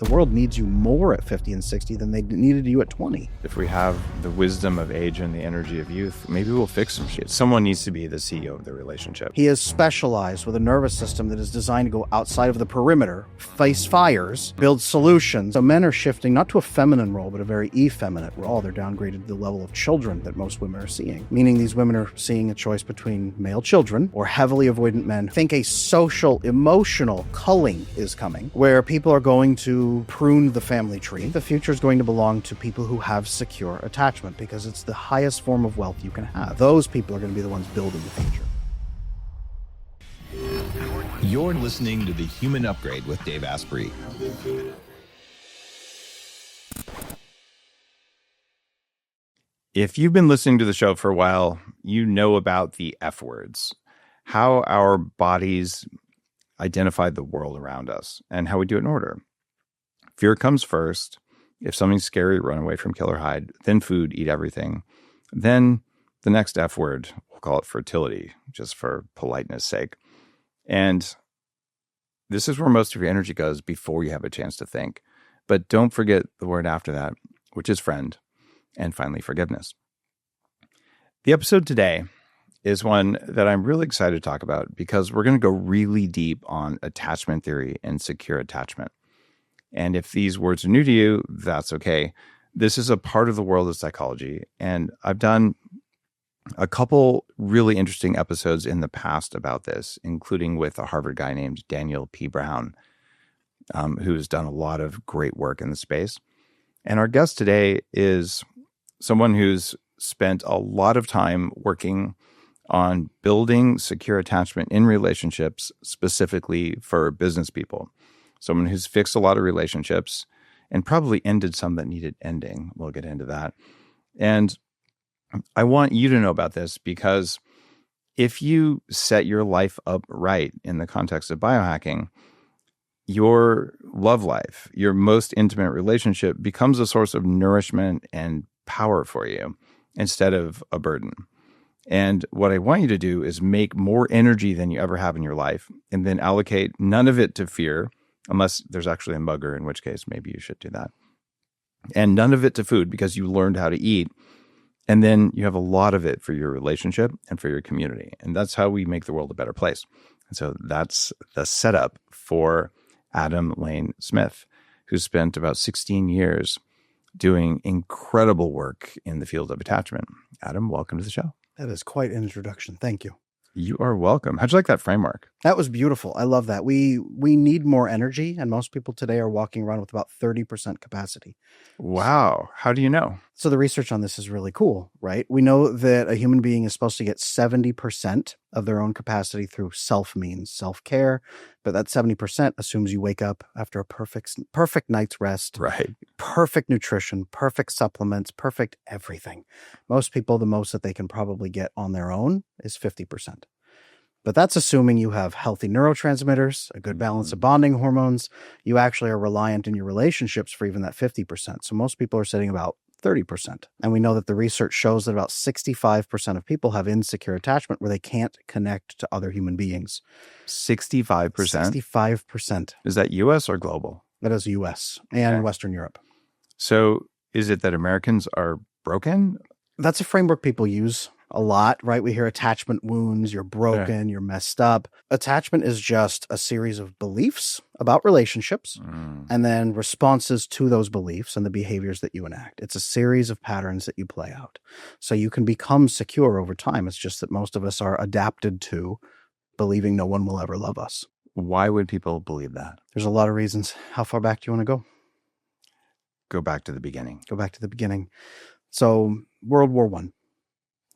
The world needs you more at 50 and 60 than they needed you at 20. If we have the wisdom of age and the energy of youth, maybe we'll fix some shit. Someone needs to be the CEO of the relationship. He is specialized with a nervous system that is designed to go outside of the perimeter, face fires, build solutions. So men are shifting not to a feminine role, but a very effeminate role. They're downgraded to the level of children that most women are seeing, meaning these women are seeing a choice between male children or heavily avoidant men. Think a social, emotional culling is coming, where people are going to prune the family tree. The future is going to belong to people who have secure attachment because it's the highest form of wealth you can have. Those people are going to be the ones building the future. You're listening to The Human Upgrade with Dave Asprey. If you've been listening to the show for a while, you know about the F words, how our bodies identify the world around us and how we do it in order. Fear comes first. If something's scary, run away from, kill or hide. Then food, eat everything. Then the next F word, we'll call it fertility, just for politeness sake. And this is where most of your energy goes before you have a chance to think. But don't forget the word after that, which is friend. And finally, forgiveness. The episode today is one that I'm really excited to talk about because we're going to go really deep on attachment theory and secure attachment. And if these words are new to you, that's okay. This is a part of the world of psychology. And I've done a couple really interesting episodes in the past about this, including with a Harvard guy named Daniel P. Brown, who's done a lot of great work in the space. And our guest today is someone who's spent a lot of time working on building secure attachment in relationships, specifically for business people. Someone who's fixed a lot of relationships and probably ended some that needed ending. We'll get into that. And I want you to know about this because if you set your life up right in the context of biohacking, your love life, your most intimate relationship becomes a source of nourishment and power for you instead of a burden. And what I want you to do is make more energy than you ever have in your life and then allocate none of it to fear, unless there's actually a mugger, in which case maybe you should do that. And none of it to food because you learned how to eat. And then you have a lot of it for your relationship and for your community. And that's how we make the world a better place. And so that's the setup for Adam Lane Smith, who spent about 16 years doing incredible work in the field of attachment. Adam, welcome to the show. That is quite an introduction. Thank you. You are welcome. How'd you like that framework? That was beautiful. I love that. We need more energy, and most people today are walking around with about 30% capacity. Wow. How do you know? So the research on this is really cool, right? We know that a human being is supposed to get 70% of their own capacity through means self-care, but that 70% assumes you wake up after a perfect night's rest, right? Perfect nutrition, perfect supplements, perfect everything. Most people, the most that they can probably get on their own is 50%. But that's assuming you have healthy neurotransmitters, a good balance of bonding hormones. You actually are reliant in your relationships for even that 50%. So most people are sitting about 30%. And we know that the research shows that about 65% of people have insecure attachment where they can't connect to other human beings. 65%? 65%. Is that US or global? That is US and Western Europe. So is it that Americans are broken? That's a framework people use a lot, right? We hear attachment wounds, you're broken, you're messed up. Attachment is just a series of beliefs about relationships and then responses to those beliefs and the behaviors that you enact. It's a series of patterns that you play out. So you can become secure over time. It's just that most of us are adapted to believing no one will ever love us. Why would people believe that? There's a lot of reasons. How far back do you want to go? Go back to the beginning. Go back to the beginning. So World War I.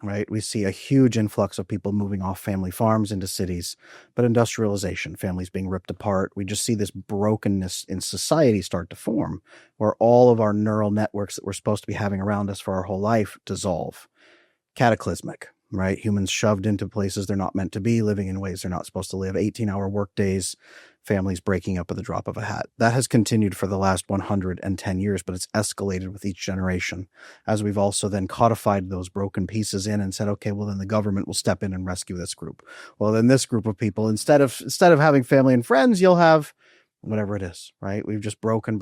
Right? We see a huge influx of people moving off family farms into cities, but industrialization, families being ripped apart. We just see this brokenness in society start to form where all of our neural networks that we're supposed to be having around us for our whole life dissolve. Cataclysmic, right? Humans shoved into places they're not meant to be, living in ways they're not supposed to live, 18-hour work days, families breaking up at the drop of a hat. That has continued for the last 110 years, but it's escalated with each generation as we've also then codified those broken pieces in and said, okay, well, then the government will step in and rescue this group. Well, then this group of people, instead of having family and friends, you'll have whatever it is, right? We've just broken.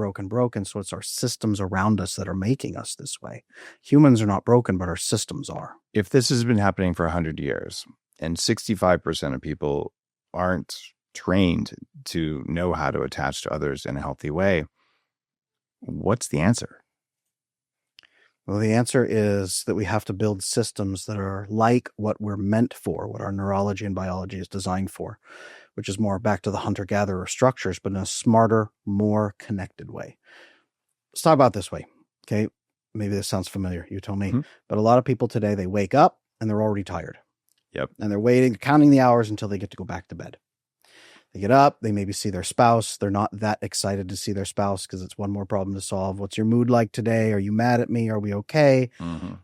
So it's our systems around us that are making us this way. Humans are not broken, but our systems are. If this has been happening for 100 years and 65% of people aren't trained to know how to attach to others in a healthy way, what's the answer? Well, the answer is that we have to build systems that are like what we're meant for, what our neurology and biology is designed for, which is more back to the hunter-gatherer structures, but in a smarter, more connected way. Let's talk about it this way, okay? Maybe this sounds familiar. You tell me. But a lot of people today, they wake up and they're already tired. Yep. And they're waiting, counting the hours until they get to go back to bed. They get up, they maybe see their spouse. They're not that excited to see their spouse because it's one more problem to solve. What's your mood like today? Are you mad at me? Are we okay?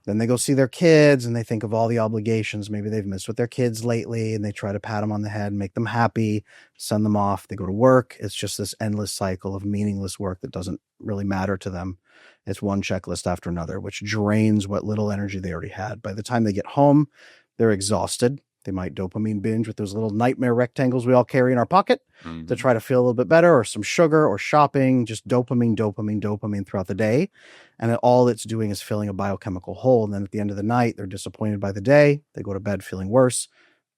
Then they go see their kids and they think of all the obligations. Maybe they've missed with their kids lately and they try to pat them on the head and make them happy, send them off. They go to work. It's just this endless cycle of meaningless work that doesn't really matter to them. It's one checklist after another, which drains what little energy they already had. By the time they get home, they're exhausted. They might dopamine binge with those little nightmare rectangles we all carry in our pocket to try to feel a little bit better, or some sugar or shopping, just dopamine throughout the day. And all it's doing is filling a biochemical hole. And then at the end of the night, they're disappointed by the day. They go to bed feeling worse.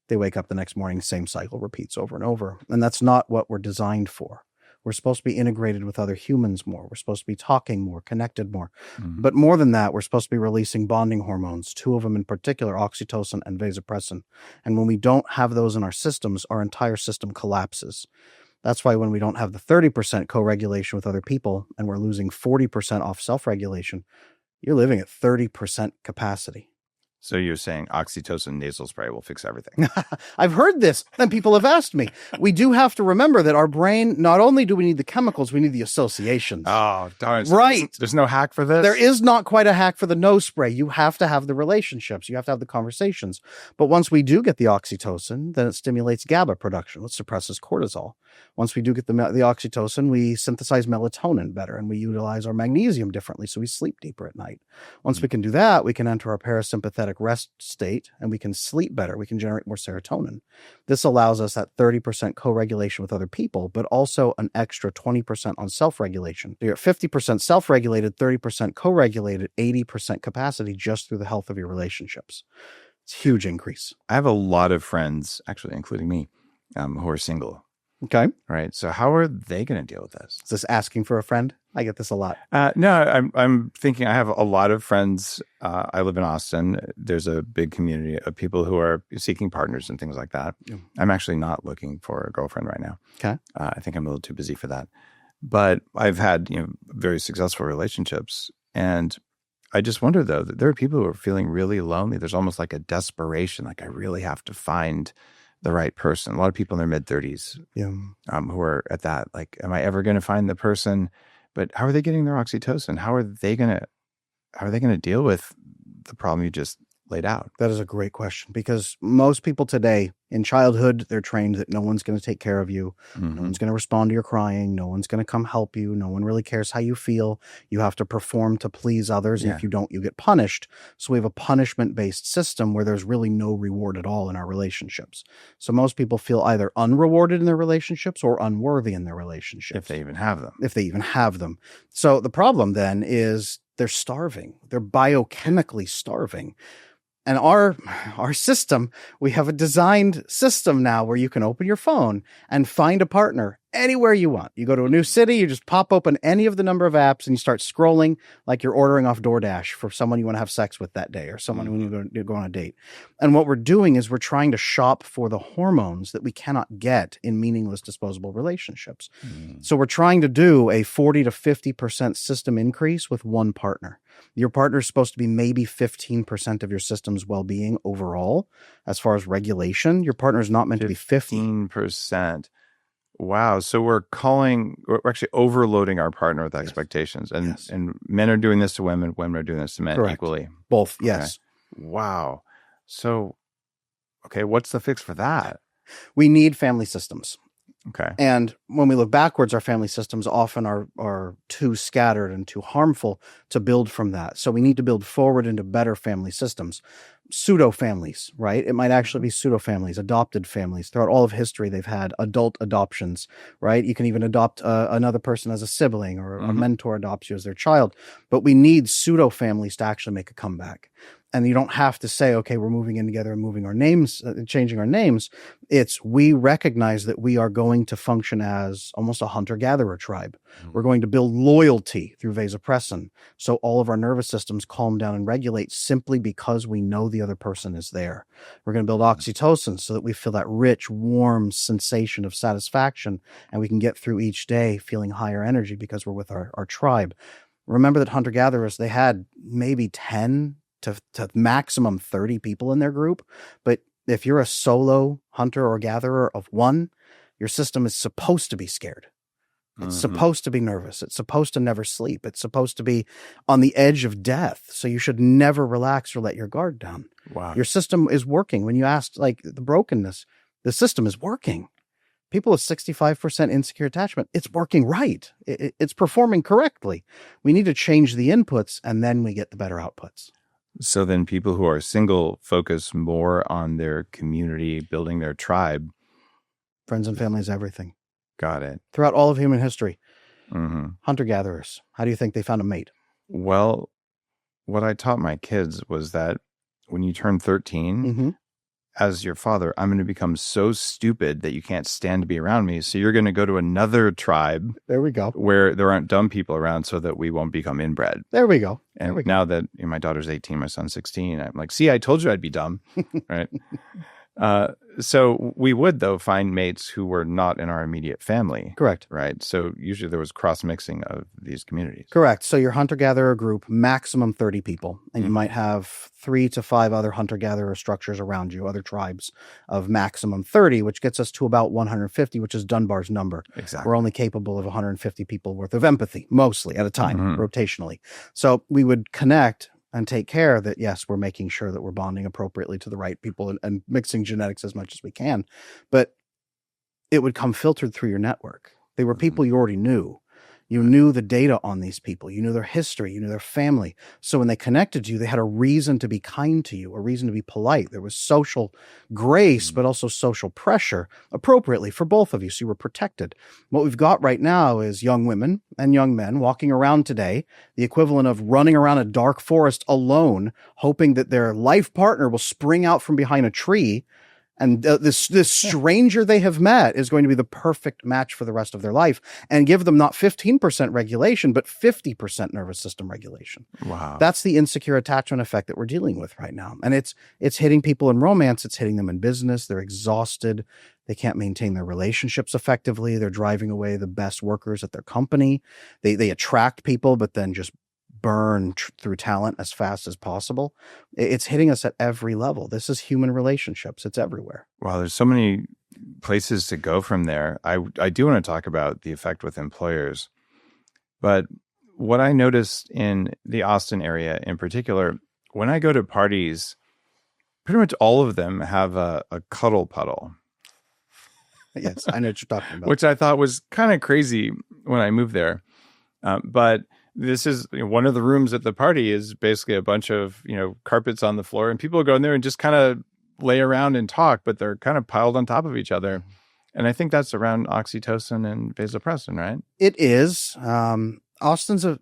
They wake up the next morning, same cycle repeats over and over. And that's not what we're designed for. We're supposed to be integrated with other humans more. We're supposed to be talking more, connected more. But more than that, we're supposed to be releasing bonding hormones, two of them in particular, oxytocin and vasopressin. And when we don't have those in our systems, our entire system collapses. That's why when we don't have the 30% co-regulation with other people and we're losing 40% off self-regulation, you're living at 30% capacity. So you're saying oxytocin nasal spray will fix everything? I've heard this, and people have asked me. We do have to remember that our brain, not only do we need the chemicals, we need the associations. Oh, darn. Right. There's no hack for this? There is not quite a hack for the nose spray. You have to have the relationships. You have to have the conversations. But once we do get the oxytocin, then it stimulates GABA production, which suppresses cortisol. Once we do get the oxytocin, we synthesize melatonin better, and we utilize our magnesium differently, so we sleep deeper at night. Once we can do that, we can enter our parasympathetic rest state, and we can sleep better. We can generate more serotonin. This allows us that 30% co-regulation with other people, but also an extra 20% on self-regulation. You're at 50% self-regulated, 30% co-regulated, 80% capacity just through the health of your relationships. It's a huge increase. I have a lot of friends, actually, including me, who are single. Okay. Right. So how are they going to deal with this? Is this asking for a friend? I get this a lot. No, I'm thinking I have a lot of friends. I live in Austin. There's a big community of people who are seeking partners and things like that. Yeah. I'm actually not looking for a girlfriend right now. Okay. I think I'm a little too busy for that. But I've had, very successful relationships. And I just wonder, though, that there are people who are feeling really lonely. There's almost like a desperation, like I really have to find the right person. A lot of people in their mid-30s who are at that, like, am I ever going to find the person? But how are they getting their oxytocin? How are they going to deal with the problem you just laid out? That is a great question, because most people today in childhood, they're trained that no one's going to take care of you. No one's going to respond to your crying. No one's going to come help you. No one really cares how you feel. You have to perform to please others. And if you don't, you get punished. So we have a punishment-based system where there's really no reward at all in our relationships. So most people feel either unrewarded in their relationships or unworthy in their relationships. If they even have them. If they even have them. So the problem then is they're starving. They're biochemically starving. And our system, we have a designed system now where you can open your phone and find a partner anywhere you want. You go to a new city, you just pop open any of the number of apps and you start scrolling like you're ordering off DoorDash for someone you want to have sex with that day, or someone when you go on a date. And what we're doing is we're trying to shop for the hormones that we cannot get in meaningless disposable relationships. So we're trying to do a 40 to 50% system increase with one partner. Your partner is supposed to be maybe 15% of your system's well-being overall. As far as regulation, your partner is not meant to be 15%. Wow. So we're actually overloading our partner with expectations. And men are doing this to women. Women are doing this to men equally. Both. Yes. Okay. Wow. So, okay. What's the fix for that? We need family systems. Okay. And when we look backwards, our family systems often are too scattered and too harmful to build from that. So we need to build forward into better family systems. Pseudo-families, right? It might actually be pseudo-families, adopted families. Throughout all of history, they've had adult adoptions, right? You can even adopt another person as a sibling, or a mentor adopts you as their child. But we need pseudo-families to actually make a comeback. And you don't have to say, okay, we're moving in together and moving our names, changing our names. It's we recognize that we are going to function as almost a hunter-gatherer tribe. We're going to build loyalty through vasopressin. So all of our nervous systems calm down and regulate simply because we know the other person is there. We're going to build oxytocin so that we feel that rich, warm sensation of satisfaction, and we can get through each day feeling higher energy because we're with our tribe. Remember that hunter-gatherers, they had maybe 10 to maximum 30 people in their group. But if you're a solo hunter or gatherer of one, your system is supposed to be scared. It's supposed to be nervous. It's supposed to never sleep. It's supposed to be on the edge of death. So you should never relax or let your guard down. Wow. Your system is working. When you asked like the brokenness, the system is working. People with 65% insecure attachment, it's working right. It's performing correctly. We need to change the inputs, and then we get the better outputs. So then people who are single focus more on their community, building their tribe. Friends and family is everything. Got it. Throughout all of human history, hunter-gatherers, how do you think they found a mate? Well, what I taught my kids was that when you turn 13, as your father, I'm going to become so stupid that you can't stand to be around me. So you're going to go to another tribe. There we go. Where there aren't dumb people around so that we won't become inbred. There we go. And now that my daughter's 18, my son's 16, I'm like, see, I told you I'd be dumb. Right. So we would, though, find mates who were not in our immediate family. Correct. Right. So usually there was cross-mixing of these communities. Correct. So your hunter-gatherer group, maximum 30 people. And you might have 3 to 5 other hunter-gatherer structures around you, other tribes of maximum 30, which gets us to about 150, which is Dunbar's number. Exactly. We're only capable of 150 people worth of empathy, mostly at a time, rotationally. So we would connect and take care that, yes, we're making sure that we're bonding appropriately to the right people and mixing genetics as much as we can. But it would come filtered through your network. They were people you already knew. You knew the data on these people. You knew their history. You knew their family. So when they connected to you, they had a reason to be kind to you, a reason to be polite. There was social grace, but also social pressure appropriately for both of you. So you were protected. What we've got right now is young women and young men walking around today, the equivalent of running around a dark forest alone, hoping that their life partner will spring out from behind a tree. And this stranger they have met is going to be the perfect match for the rest of their life and give them not 15% regulation, but 50% nervous system regulation. Wow. That's the insecure attachment effect that we're dealing with right now. And it's hitting people in romance. It's hitting them in business. They're exhausted. They can't maintain their relationships effectively. They're driving away the best workers at their company. They attract people, but then just burn through talent as fast as possible. It's hitting us at every level. This is human relationships. It's everywhere. Wow, there's so many places to go from there. I do want to talk about the effect with employers. But what I noticed in the Austin area in particular, when I go to parties, pretty much all of them have a cuddle puddle. Yes, I know what you're talking about. Which I thought was kind of crazy when I moved there. But this is one of the rooms at the party is basically a bunch of, carpets on the floor, and people go in there and just kind of lay around and talk, but they're kind of piled on top of each other. And I think that's around oxytocin and vasopressin, right? It is. Austin's a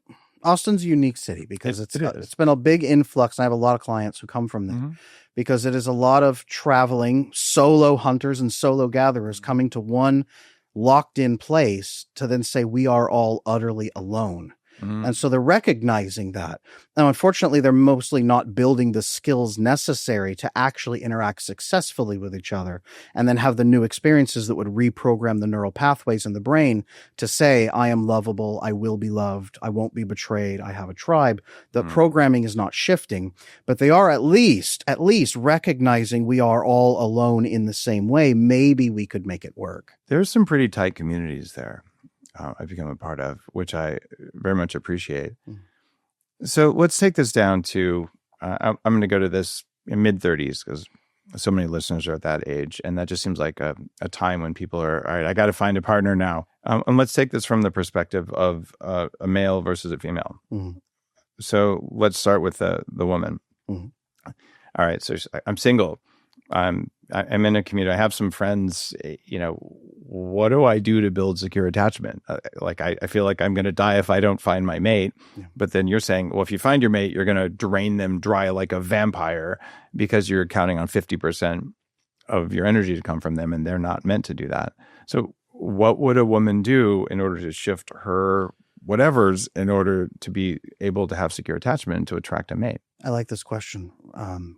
unique city because it's been a big influx. And I have a lot of clients who come from there because it is a lot of traveling solo hunters and solo gatherers coming to one locked in place to then say, we are all utterly alone. And so they're recognizing that. Now, unfortunately, they're mostly not building the skills necessary to actually interact successfully with each other and then have the new experiences that would reprogram the neural pathways in the brain to say, I am lovable, I will be loved, I won't be betrayed, I have a tribe. The programming is not shifting, but they are at least recognizing we are all alone in the same way. Maybe we could make it work. There's some pretty tight communities there. I've become a part of, which I very much appreciate. So let's take this down to, I'm going to go to this in mid-30s because so many listeners are at that age, and that just seems like a time when people are, all right, I got to find a partner now. And let's take this from the perspective of a male versus a female. Mhm. So let's start with the woman. Mhm. All right, so I'm single. I'm in a community. I have some friends. What do I do to build secure attachment? I feel like I'm going to die if I don't find my mate. Yeah. But then you're saying, well, if you find your mate, you're going to drain them dry like a vampire because you're counting on 50% of your energy to come from them, and they're not meant to do that. So what would a woman do in order to shift her whatevers in order to be able to have secure attachment and to attract a mate? I like this question.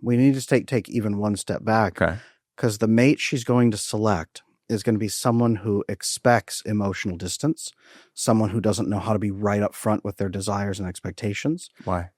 We need to take even one step back. Okay. Because the mate she's going to select is going to be someone who expects emotional distance, someone who doesn't know how to be right up front with their desires and expectations. Why?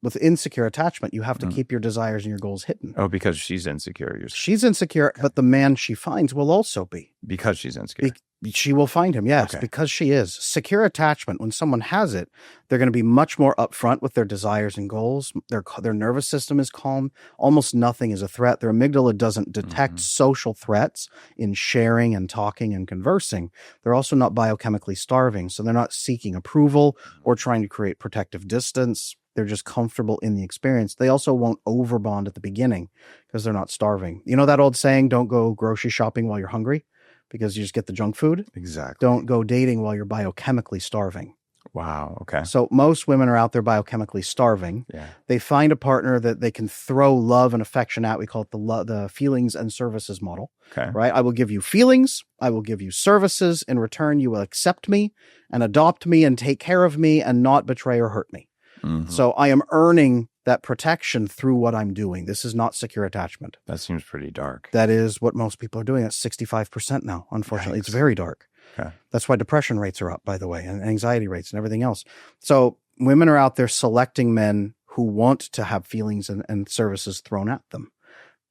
With insecure attachment, you have to keep your desires and your goals hidden. Oh, because she's insecure. You're saying. She's insecure, but the man she finds will also be. Because she's insecure. She will find him, yes, because she is. Secure attachment, when someone has it, they're going to be much more upfront with their desires and goals. Their nervous system is calm. Almost nothing is a threat. Their amygdala doesn't detect social threats in sharing and talking and conversing. They're also not biochemically starving, so they're not seeking approval or trying to create protective distance. They're just comfortable in the experience. They also won't overbond at the beginning because they're not starving. You know that old saying, don't go grocery shopping while you're hungry? Because you just get the junk food. Exactly. Don't go dating while you're biochemically starving. Wow. Okay. So most women are out there biochemically starving. Yeah. They find a partner that they can throw love and affection at. We call it the feelings and services model. Okay. Right? I will give you feelings. I will give you services. In return, you will accept me and adopt me and take care of me and not betray or hurt me. Mm-hmm. So I am earning that protection through what I'm doing. This is not secure attachment. That seems pretty dark. That is what most people are doing. That's 65% now. Unfortunately, It's very dark. Okay. That's why depression rates are up, by the way, and anxiety rates and everything else. So women are out there selecting men who want to have feelings and services thrown at them.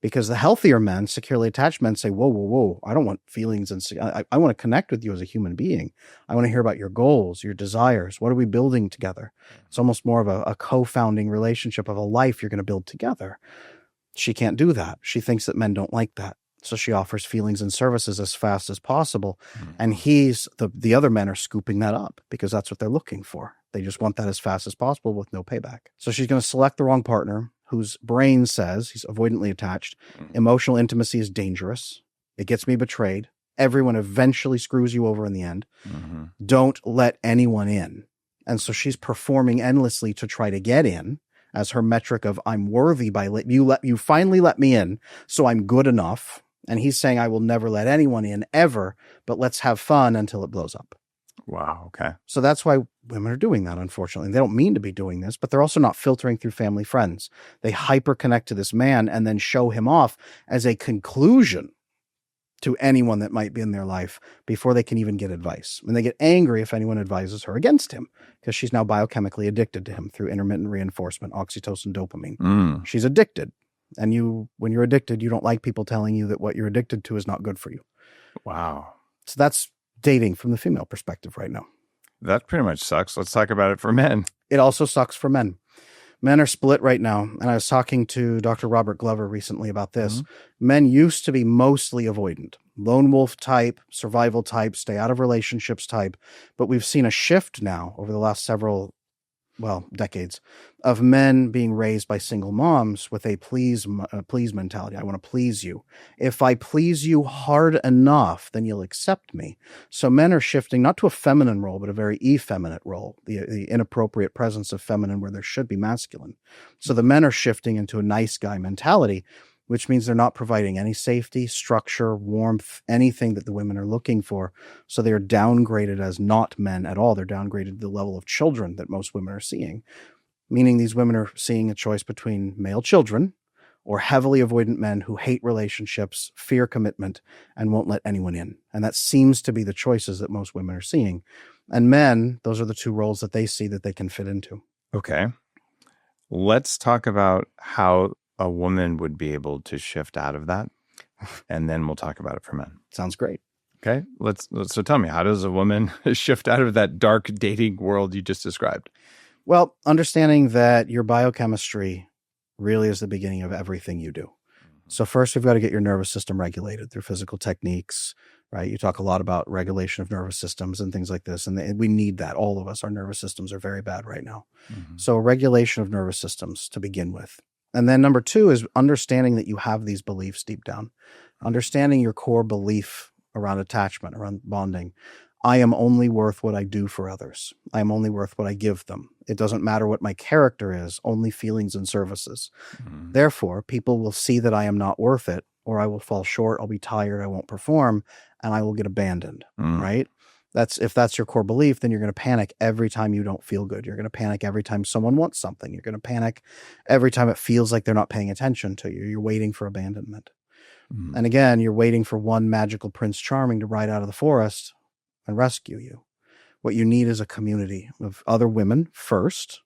Because the healthier men, securely attached men, say, whoa, I don't want feelings. I want to connect with you as a human being. I want to hear about your goals, your desires. What are we building together? It's almost more of a co-founding relationship of a life you're going to build together. She can't do that. She thinks that men don't like that. So she offers feelings and services as fast as possible. And the other men are scooping that up because that's what they're looking for. They just want that as fast as possible with no payback. So she's going to select the wrong partner whose brain says he's avoidantly attached. Emotional intimacy is dangerous. It gets me betrayed. Everyone eventually screws you over in the end. Don't let anyone in. And so she's performing endlessly to try to get in as her metric of I'm worthy by you finally let me in. So I'm good enough. And he's saying, I will never let anyone in ever, but let's have fun until it blows up. Wow. Okay. So that's why women are doing that, unfortunately. They don't mean to be doing this, but they're also not filtering through family friends. They hyper connect to this man and then show him off as a conclusion to anyone that might be in their life before they can even get advice. And they get angry if anyone advises her against him because she's now biochemically addicted to him through intermittent reinforcement, oxytocin, dopamine. She's addicted. And when you're addicted, you don't like people telling you that what you're addicted to is not good for you. Wow. So that's dating from the female perspective right now. That pretty much sucks. Let's talk about it for men. It also sucks for men. Men are split right now. And I was talking to Dr. Robert Glover recently about this. Men used to be mostly avoidant, lone wolf type, survival type, stay out of relationships type. But we've seen a shift now over the last decades of men being raised by single moms with a please mentality. I want to please you. If I please you hard enough, then you'll accept me. So men are shifting not to a feminine role, but a very effeminate role, the inappropriate presence of feminine where there should be masculine. So the men are shifting into a nice guy mentality, which means they're not providing any safety, structure, warmth, anything that the women are looking for. So they're downgraded as not men at all. They're downgraded to the level of children that most women are seeing, meaning these women are seeing a choice between male children or heavily avoidant men who hate relationships, fear commitment, and won't let anyone in. And that seems to be the choices that most women are seeing. And men, those are the two roles that they see that they can fit into. Okay. Let's talk about how a woman would be able to shift out of that, and then we'll talk about it for men. Sounds great. Okay. So tell me, how does a woman shift out of that dark dating world you just described? Well, understanding that your biochemistry really is the beginning of everything you do. So first, we've got to get your nervous system regulated through physical techniques, right? You talk a lot about regulation of nervous systems and things like this, and we need that. All of us, our nervous systems are very bad right now. So regulation of nervous systems to begin with. And then number 2 is understanding that you have these beliefs deep down, understanding your core belief around attachment, around bonding. I am only worth what I do for others. I am only worth what I give them. It doesn't matter what my character is, only feelings and services. Therefore, people will see that I am not worth it, or I will fall short, I'll be tired, I won't perform, and I will get abandoned, right? If that's your core belief, then you're going to panic every time you don't feel good. You're going to panic every time someone wants something. You're going to panic every time it feels like they're not paying attention to you. You're waiting for abandonment. And again, you're waiting for one magical Prince Charming to ride out of the forest and rescue you. What you need is a community of other women first.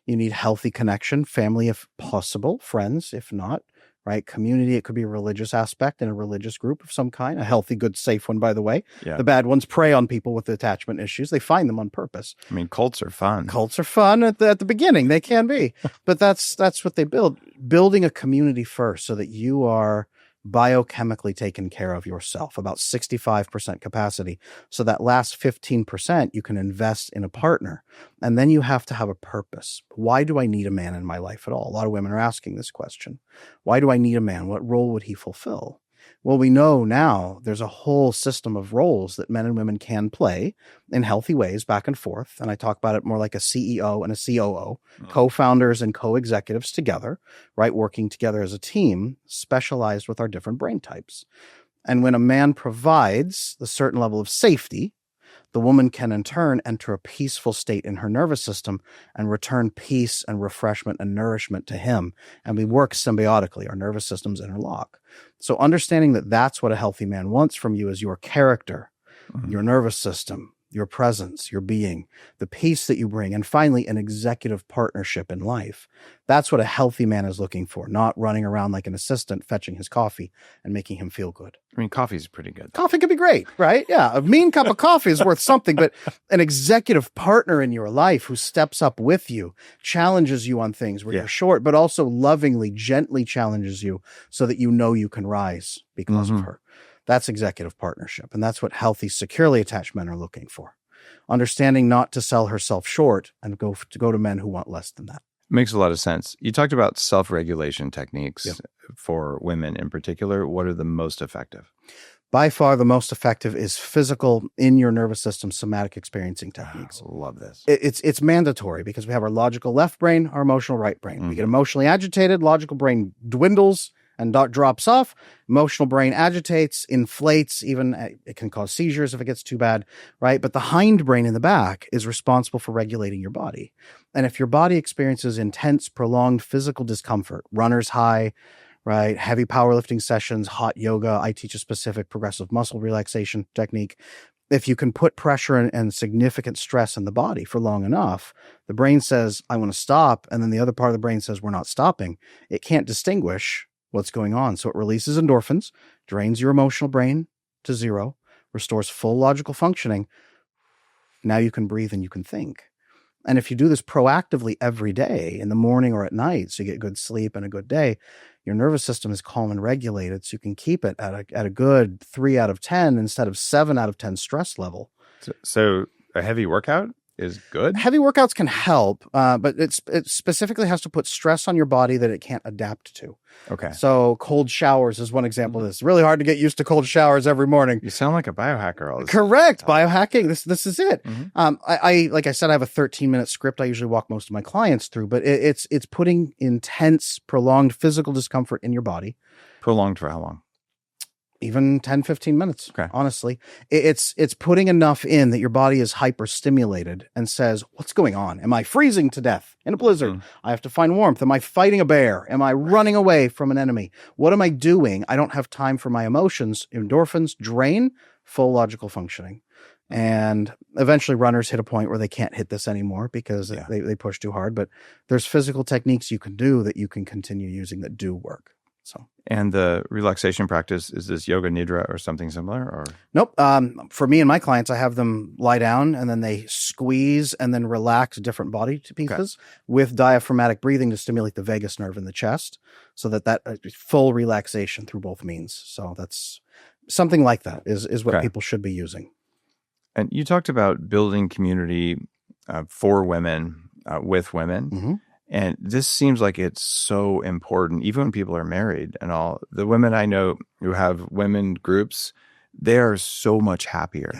You need healthy connection, family if possible, friends if not, right? Community, it could be a religious aspect in a religious group of some kind, a healthy, good, safe one, by the way. Yeah. The bad ones prey on people with attachment issues. They find them on purpose. I mean, cults are fun. Cults are fun at the beginning. They can be. But that's what they build. Building a community first so that you are biochemically taken care of yourself, about 65% capacity. So that last 15%, you can invest in a partner. And then you have to have a purpose. Why do I need a man in my life at all? A lot of women are asking this question. Why do I need a man? What role would he fulfill? Well, we know now there's a whole system of roles that men and women can play in healthy ways back and forth. And I talk about it more like a CEO and a COO, co-founders and co-executives together, right? Working together as a team, specialized with our different brain types. And when a man provides a certain level of safety, the woman can in turn enter a peaceful state in her nervous system and return peace and refreshment and nourishment to him. And we work symbiotically. Our nervous systems interlock. So understanding that that's what a healthy man wants from you is your character, your nervous system, your presence, your being, the peace that you bring, and finally, an executive partnership in life. That's what a healthy man is looking for, not running around like an assistant fetching his coffee and making him feel good. I mean, coffee's pretty good. Coffee could be great, right? Yeah, a mean cup of coffee is worth something, but an executive partner in your life who steps up with you, challenges you on things where you're short, but also lovingly, gently challenges you so that you know you can rise because of her. That's executive partnership. And that's what healthy, securely attached men are looking for. Understanding not to sell herself short and go to men who want less than that. Makes a lot of sense. You talked about self-regulation techniques for women in particular. What are the most effective? By far, the most effective is physical, in your nervous system, somatic experiencing techniques. Love this. It's mandatory because we have our logical left brain, our emotional right brain. We get emotionally agitated, logical brain dwindles and drops off. Emotional brain agitates, inflates, even it can cause seizures if it gets too bad, right? But the hind brain in the back is responsible for regulating your body. And if your body experiences intense, prolonged physical discomfort, runner's high, right? Heavy powerlifting sessions, hot yoga. I teach a specific progressive muscle relaxation technique. If you can put pressure and significant stress in the body for long enough, the brain says, I want to stop. And then the other part of the brain says, we're not stopping. It can't distinguish what's going on. So it releases endorphins, drains your emotional brain to zero, restores full logical functioning. Now you can breathe and you can think. And if you do this proactively every day, in the morning or at night, so you get good sleep and a good day, your nervous system is calm and regulated, so you can keep it at a good 3 out of 10 instead of 7 out of 10 stress level. So a heavy workout is good? Heavy workouts can help, but it specifically has to put stress on your body that it can't adapt to. Okay. So cold showers is one example of this. It's really hard to get used to cold showers every morning. You sound like a biohacker all this Correct. Biohacking. This is it. I like I said, I have a 13-minute script I usually walk most of my clients through, but it's putting intense, prolonged physical discomfort in your body. Prolonged for how long? Even 10, 15 minutes, okay. Honestly. It's putting enough in that your body is hyper-stimulated and says, what's going on? Am I freezing to death in a blizzard? I have to find warmth. Am I fighting a bear? Am I running away from an enemy? What am I doing? I don't have time for my emotions. Endorphins drain, full logical functioning. And eventually runners hit a point where they can't hit this anymore because they push too hard. But there's physical techniques you can do that you can continue using that do work. So. And the relaxation practice, is this yoga nidra or something similar? Or Nope. For me and my clients, I have them lie down and then they squeeze and then relax different body pieces with diaphragmatic breathing to stimulate the vagus nerve in the chest, so that full relaxation through both means. So that's something like that is what people should be using. And you talked about building community for women, with women. Mm-hmm. And this seems like it's so important, even when people are married and all. The women I know who have women groups, they are so much happier,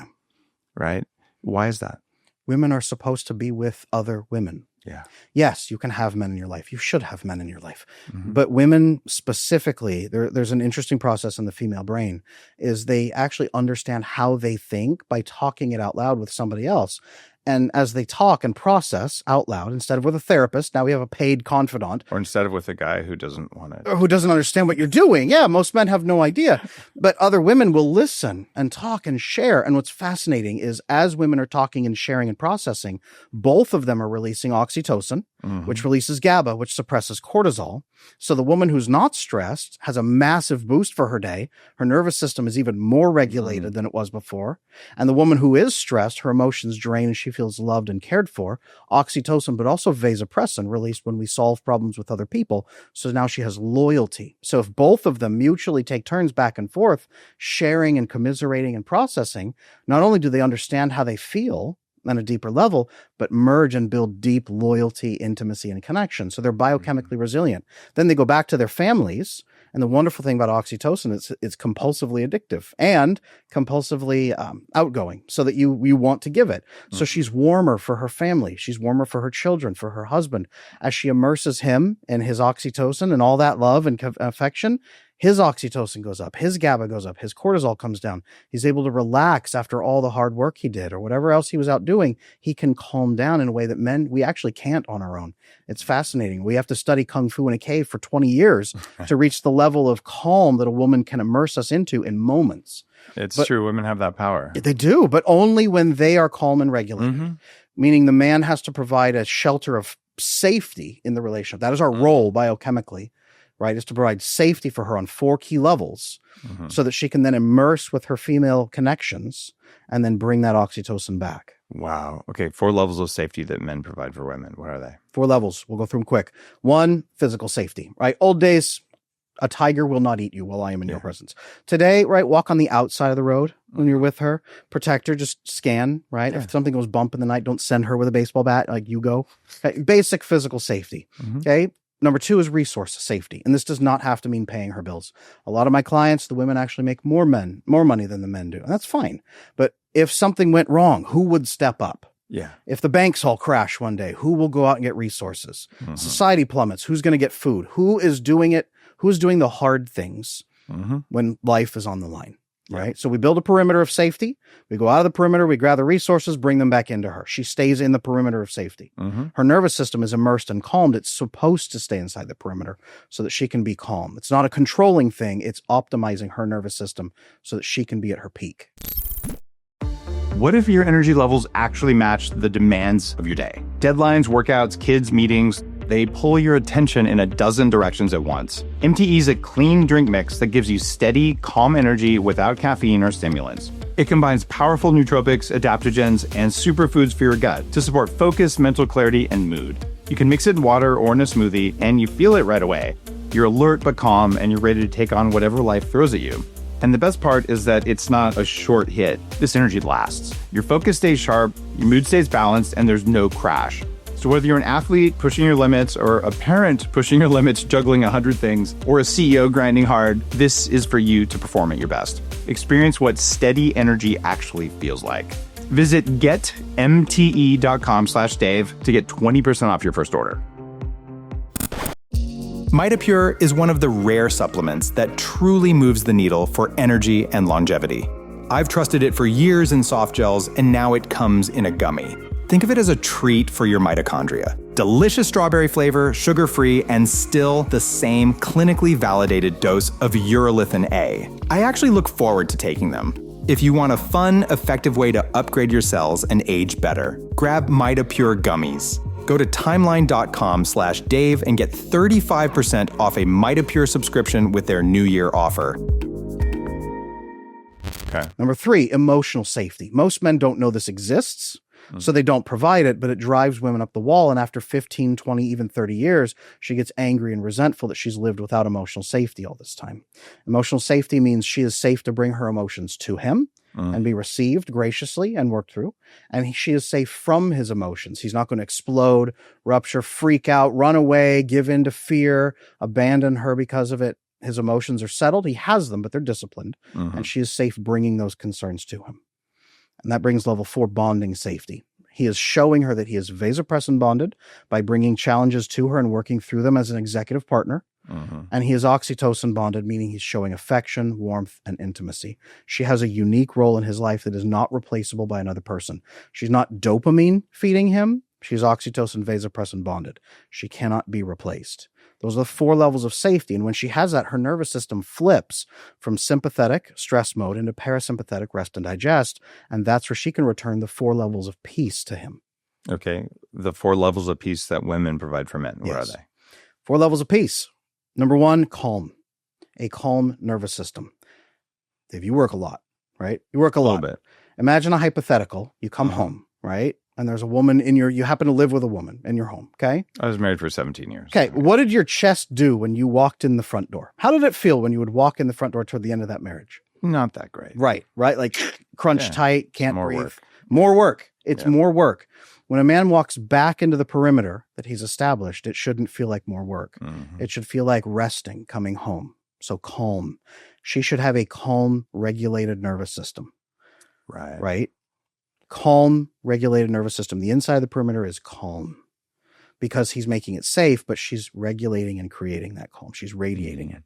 right? Why is that? Women are supposed to be with other women. Yeah. Yes, you can have men in your life. You should have men in your life. Mm-hmm. But women specifically, there's an interesting process in the female brain, is they actually understand how they think by talking it out loud with somebody else. And as they talk and process out loud, instead of with a therapist, now we have a paid confidant. Or instead of with a guy who doesn't want to. Or who doesn't understand what you're doing. Yeah, most men have no idea. But other women will listen and talk and share. And what's fascinating is as women are talking and sharing and processing, both of them are releasing oxytocin, which releases GABA, which suppresses cortisol. So the woman who's not stressed has a massive boost for her day. Her nervous system is even more regulated than it was before. And the woman who is stressed, her emotions drain and she feels loved and cared for. Oxytocin, but also vasopressin released when we solve problems with other people. So now she has loyalty. So if both of them mutually take turns back and forth, sharing and commiserating and processing, not only do they understand how they feel on a deeper level, but merge and build deep loyalty, intimacy, and connection. So they're biochemically resilient. Then they go back to their families. And the wonderful thing about oxytocin is it's compulsively addictive and compulsively outgoing, so that you want to give it. So she's warmer for her family. She's warmer for her children, for her husband. As she immerses him in his oxytocin and all that love and affection, his oxytocin goes up, his GABA goes up, his cortisol comes down. He's able to relax after all the hard work he did or whatever else he was out doing. He can calm down in a way that men, we actually can't on our own. It's fascinating. We have to study Kung Fu in a cave for 20 years to reach the level of calm that a woman can immerse us into in moments. It's true. Women have that power. They do, but only when they are calm and regulated. Meaning the man has to provide a shelter of safety in the relationship. That is our role biochemically. Right, is to provide safety for her on 4 key levels so that she can then immerse with her female connections and then bring that oxytocin back. Wow. Okay. 4 levels of safety that men provide for women. What are they? 4 levels. We'll go through them quick. 1, physical safety, right? Old days, a tiger will not eat you while I am in your presence. Today, right, walk on the outside of the road when you're with her. Protect her, just scan, right? Yeah. If something goes bump in the night, don't send her with a baseball bat like you go. Okay? Basic physical safety, okay? Number 2 is resource safety. And this does not have to mean paying her bills. A lot of my clients, the women actually make more money than the men do. And that's fine. But if something went wrong, who would step up? Yeah. If the banks all crash one day, who will go out and get resources? Society plummets. Who's going to get food? Who is doing it? Who's doing the hard things when life is on the line? Right. So we build a perimeter of safety. We go out of the perimeter. We gather resources, bring them back into her. She stays in the perimeter of safety. Her nervous system is immersed and calmed. It's supposed to stay inside the perimeter so that she can be calm. It's not a controlling thing. It's optimizing her nervous system so that she can be at her peak. What if your energy levels actually match the demands of your day? Deadlines, workouts, kids, meetings, they pull your attention in a dozen directions at once. MTE is a clean drink mix that gives you steady, calm energy without caffeine or stimulants. It combines powerful nootropics, adaptogens, and superfoods for your gut to support focus, mental clarity, and mood. You can mix it in water or in a smoothie, and you feel it right away. You're alert but calm, and you're ready to take on whatever life throws at you. And the best part is that it's not a short hit. This energy lasts. Your focus stays sharp, your mood stays balanced, and there's no crash. So whether you're an athlete pushing your limits or a parent pushing your limits, juggling 100 things, or a CEO grinding hard, this is for you to perform at your best. Experience what steady energy actually feels like. Visit getmte.com/Dave to get 20% off your first order. MitoPure is one of the rare supplements that truly moves the needle for energy and longevity. I've trusted it for years in soft gels, and now it comes in a gummy. Think of it as a treat for your mitochondria. Delicious strawberry flavor, sugar-free, and still the same clinically validated dose of urolithin A. I actually look forward to taking them. If you want a fun, effective way to upgrade your cells and age better, grab MitoPure gummies. Go to timeline.com/Dave and get 35% off a MitoPure subscription with their New Year offer. Okay. Number 3, emotional safety. Most men don't know this exists, so they don't provide it, but it drives women up the wall. And after 15, 20, even 30 years, she gets angry and resentful that she's lived without emotional safety all this time. Emotional safety means she is safe to bring her emotions to him and be received graciously and worked through. And she is safe from his emotions. He's not going to explode, rupture, freak out, run away, give in to fear, abandon her because of it. His emotions are settled. He has them, but they're disciplined. And she is safe bringing those concerns to him. And that brings level 4, bonding safety. He is showing her that he is vasopressin bonded by bringing challenges to her and working through them as an executive partner. And he is oxytocin bonded, meaning he's showing affection, warmth, and intimacy. She has a unique role in his life that is not replaceable by another person. She's not dopamine feeding him. She's oxytocin vasopressin bonded. She cannot be replaced. Those are the 4 levels of safety. And when she has that, her nervous system flips from sympathetic stress mode into parasympathetic rest and digest. And that's where she can return the 4 levels of peace to him. Okay. The 4 levels of peace that women provide for men. What Yes. are they? 4 levels of peace. Number 1, calm. A calm nervous system. If you work a lot, right? You work a lot. little bit. Imagine a hypothetical. You come home, right? And there's a woman you happen to live with a woman in your home, okay? I was married for 17 years. Okay, what did your chest do when you walked in the front door? How did it feel when you would walk in the front door toward the end of that marriage? Not that great. Right. Like crunch tight, can't More breathe. work. More work. It's more work. When a man walks back into the perimeter that he's established, it shouldn't feel like more work. It should feel like resting, coming home. So calm. She should have a calm, regulated nervous system. Right? Calm, regulated nervous system. The inside of the perimeter is calm because he's making it safe, but she's regulating and creating that calm. She's radiating it.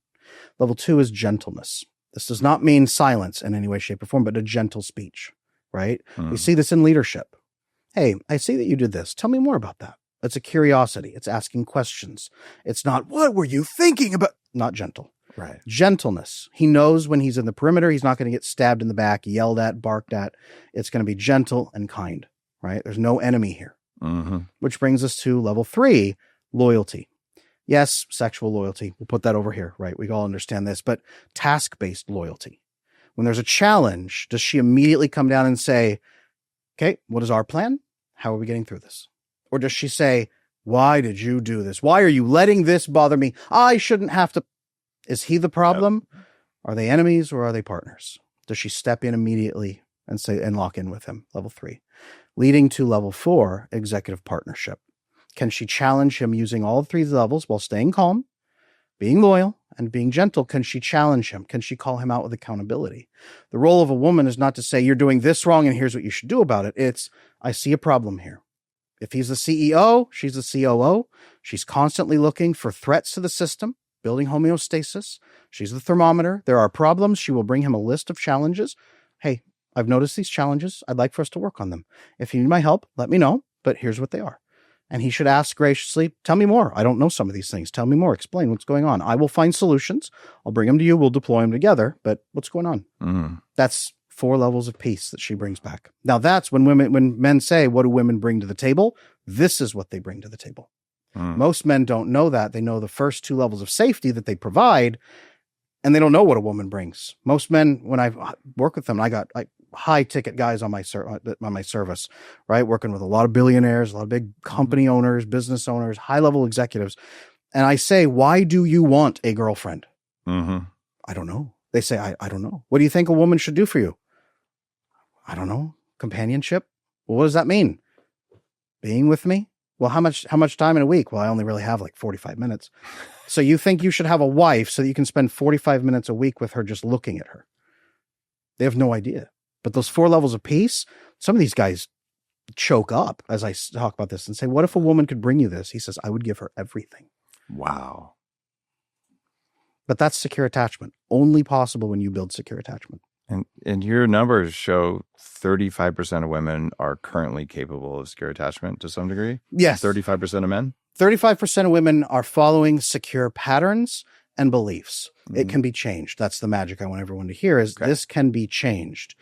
Level 2 is gentleness. This does not mean silence in any way, shape, or form, but a gentle speech, right? We see this in leadership. Hey, I see that you did this. Tell me more about that. It's a curiosity. It's asking questions. It's not, what were you thinking about? Not gentle. Right. Gentleness. He knows when he's in the perimeter, he's not going to get stabbed in the back, yelled at, barked at. It's going to be gentle and kind, right? There's no enemy here. Which brings us to level 3, loyalty. Yes, sexual loyalty. We'll put that over here, right? We all understand this, but task-based loyalty. When there's a challenge, does she immediately come down and say, okay, what is our plan? How are we getting through this? Or does she say, why did you do this? Why are you letting this bother me? I shouldn't have to. Is he the problem? Are they enemies or are they partners? Does she step in immediately and say and lock in with him? Level 3. Leading to level 4, executive partnership. Can she challenge him using all 3 levels while staying calm, being loyal, and being gentle? Can she challenge him? Can she call him out with accountability? The role of a woman is not to say, you're doing this wrong and here's what you should do about it. It's, I see a problem here. If he's the CEO, she's the COO. She's constantly looking for threats to the system, building homeostasis. She's the thermometer. There are problems. She will bring him a list of challenges. Hey, I've noticed these challenges. I'd like for us to work on them. If you need my help, let me know, but here's what they are. And he should ask graciously, tell me more. I don't know some of these things. Tell me more. Explain what's going on. I will find solutions. I'll bring them to you. We'll deploy them together. But what's going on? That's 4 levels of peace that she brings back. Now that's when men say, what do women bring to the table? This is what they bring to the table. Most men don't know that. They know the first 2 levels of safety that they provide, and they don't know what a woman brings. Most men, when I work with them, I got high ticket guys on my service, right? Working with a lot of billionaires, a lot of big company owners, business owners, high level executives. And I say, why do you want a girlfriend? I don't know. They say, I don't know. What do you think a woman should do for you? I don't know. Companionship. Well, what does that mean? Being with me? Well, how much time in a week? Well, I only really have like 45 minutes. So you think you should have a wife so that you can spend 45 minutes a week with her just looking at her? They have no idea. But those 4 levels of peace, some of these guys choke up as I talk about this and say, what if a woman could bring you this? He says, I would give her everything. Wow. But that's secure attachment. Only possible when you build secure attachment. And your numbers show 35% of women are currently capable of secure attachment to some degree? Yes. 35% of men? 35% of women are following secure patterns and beliefs. It can be changed. That's the magic I want everyone to hear is this can be changed.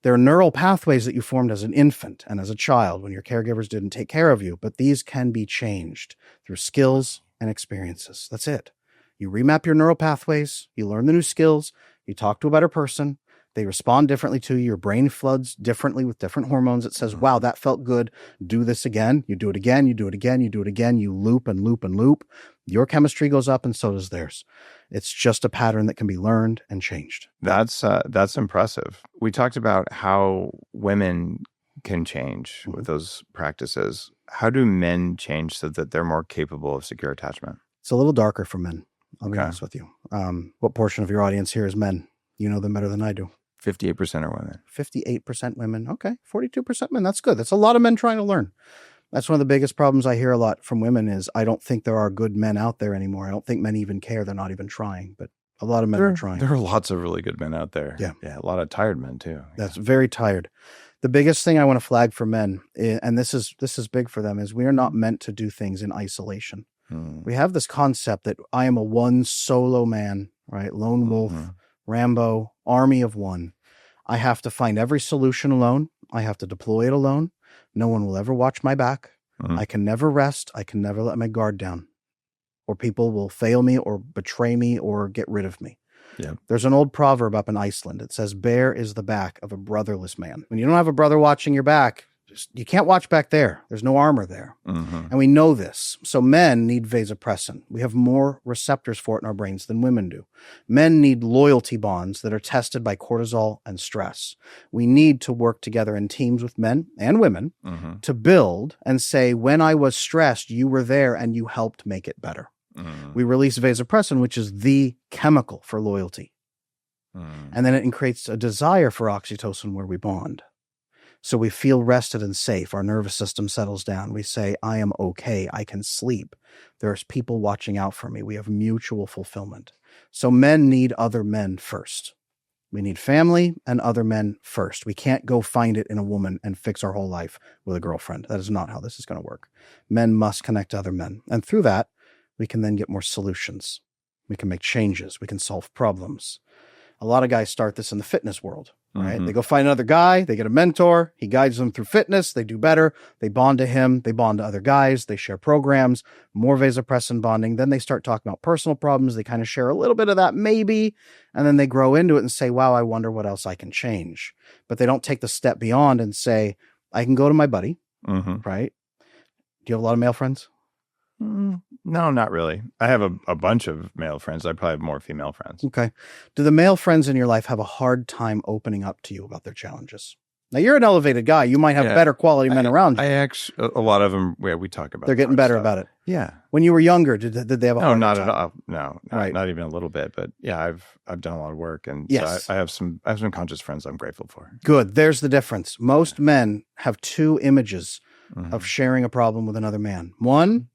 There are neural pathways that you formed as an infant and as a child when your caregivers didn't take care of you, but these can be changed through skills and experiences. That's it. You remap your neural pathways, you learn the new skills, you talk to a better person, they respond differently to you, your brain floods differently with different hormones. It says, wow, that felt good. Do this again. You do it again, you do it again, you do it again. You loop and loop and loop. Your chemistry goes up and so does theirs. It's just a pattern that can be learned and changed. That's impressive. We talked about how women can change with those practices. How do men change so that they're more capable of secure attachment? It's a little darker for men. I'll be Okay. honest with you. What portion of your audience here is men? You know them better than I do. 58% are women. 58% women. Okay. 42% men. That's good. That's a lot of men trying to learn. That's one of the biggest problems I hear a lot from women is I don't think there are good men out there anymore. I don't think men even care. They're not even trying, but a lot of men are trying. There are lots of really good men out there. Yeah. Yeah. A lot of tired men too. That's very tired. The biggest thing I want to flag for men, and this is big for them, is we are not meant to do things in isolation. We have this concept that I am a one solo man, right? Lone wolf, Rambo, army of one. I have to find every solution alone. I have to deploy it alone. No one will ever watch my back. I can never rest. I can never let my guard down. Or people will fail me or betray me or get rid of me. Yeah. There's an old proverb up in Iceland. It says, bare is the back of a brotherless man. When you don't have a brother watching your back, you can't watch back there. There's no armor there. And we know this. So men need vasopressin. We have more receptors for it in our brains than women do. Men need loyalty bonds that are tested by cortisol and stress. We need to work together in teams with men and women to build and say, when I was stressed, you were there and you helped make it better. We release vasopressin, which is the chemical for loyalty. And then it creates a desire for oxytocin where we bond. So we feel rested and safe. Our nervous system settles down. We say, I am okay. I can sleep. There's people watching out for me. We have mutual fulfillment. So men need other men first. We need family and other men first. We can't go find it in a woman and fix our whole life with a girlfriend. That is not how this is going to work. Men must connect to other men. And through that, we can then get more solutions. We can make changes. We can solve problems. A lot of guys start this in the fitness world, right? They go find another guy. They get a mentor. He guides them through fitness. They do better. They bond to him. They bond to other guys. They share programs, more vasopressin bonding. Then they start talking about personal problems. They kind of share a little bit of that maybe, and then they grow into it and say, wow, I wonder what else I can change. But they don't take the step beyond and say, I can go to my buddy, right? Do you have a lot of male friends? No, not really. I have a bunch of male friends. I probably have more female friends. Okay. Do the male friends in your life have a hard time opening up to you about their challenges? Now, you're an elevated guy. You might have better quality men around you. I actually, a lot of them, we talk about. They're getting better about it. Yeah. When you were younger, did they have a hard time? No, not at all. No, Right. not even a little bit. But yeah, I've done a lot of work, and Yes. so I have some conscious friends I'm grateful for. Good. There's the difference. Most men have two images of sharing a problem with another man. One,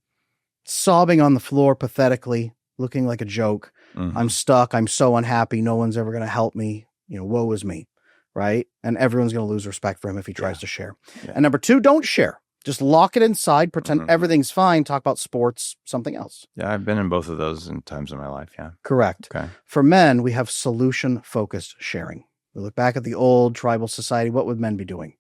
sobbing on the floor pathetically, looking like a joke. I'm stuck. I'm so unhappy. No one's ever going to help me. Woe is me. Right? And everyone's going to lose respect for him if he tries to share. Yeah. And number two, don't share. Just lock it inside, pretend everything's fine, talk about sports, something else. Yeah, I've been in both of those in times in my life, yeah. Correct. Okay. For men, we have solution-focused sharing. We look back at the old tribal society. What would men be doing?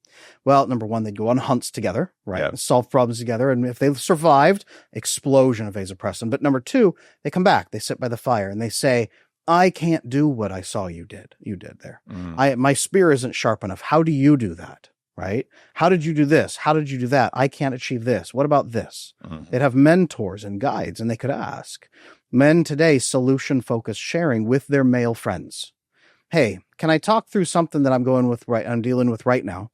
Well, number one, they'd go on hunts together, right? Yep. And solve problems together. And if they survived, explosion of vasopressin. But number two, they come back. They sit by the fire and they say, I can't do what I saw you did there. My spear isn't sharp enough. How do you do that? Right? How did you do this? How did you do that? I can't achieve this. What about this? They'd have mentors and guides and they could ask. Men today, solution-focused sharing with their male friends. Hey, can I talk through something that I'm dealing with right now?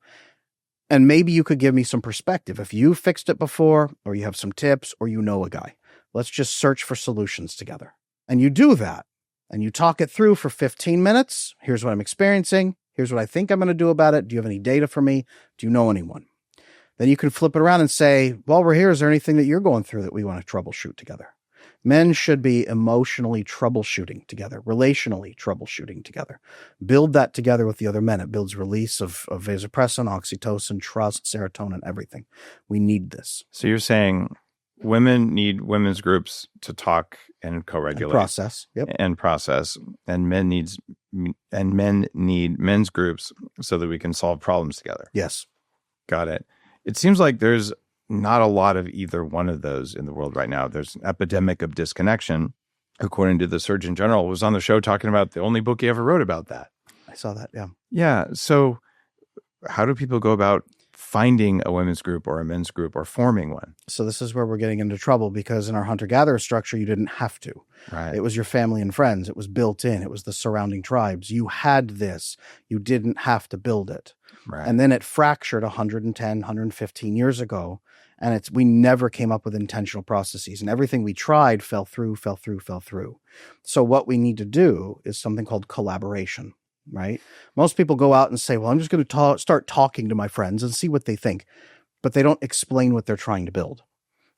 And maybe you could give me some perspective. If you fixed it before, or you have some tips, or you know a guy, let's just search for solutions together. And you do that. And you talk it through for 15 minutes. Here's what I'm experiencing. Here's what I think I'm going to do about it. Do you have any data for me? Do you know anyone? Then you can flip it around and say, while we're here, is there anything that you're going through that we want to troubleshoot together? Men should be emotionally troubleshooting together, relationally troubleshooting together. Build that together with the other men. It builds release of vasopressin, oxytocin, trust, serotonin, everything. We need this. So you're saying women need women's groups to talk and co-regulate and process. and men need men's groups so that we can solve problems together. Yes. Got it. It seems like there's not a lot of either one of those in the world right now. There's an epidemic of disconnection. According to the Surgeon General, was on the show talking about the only book he ever wrote about that. I saw that. Yeah. Yeah. So how do people go about finding a women's group or a men's group or forming one? So this is where we're getting into trouble, because in our hunter-gatherer structure, you didn't have to. Right. It was your family and friends. It was built in. It was the surrounding tribes. You had this. You didn't have to build it. Right. And then it fractured 110, 115 years ago. And we never came up with intentional processes. And everything we tried fell through. So what we need to do is something called collaboration, right? Most people go out and say, well, I'm just going to start talking to my friends and see what they think. But they don't explain what they're trying to build.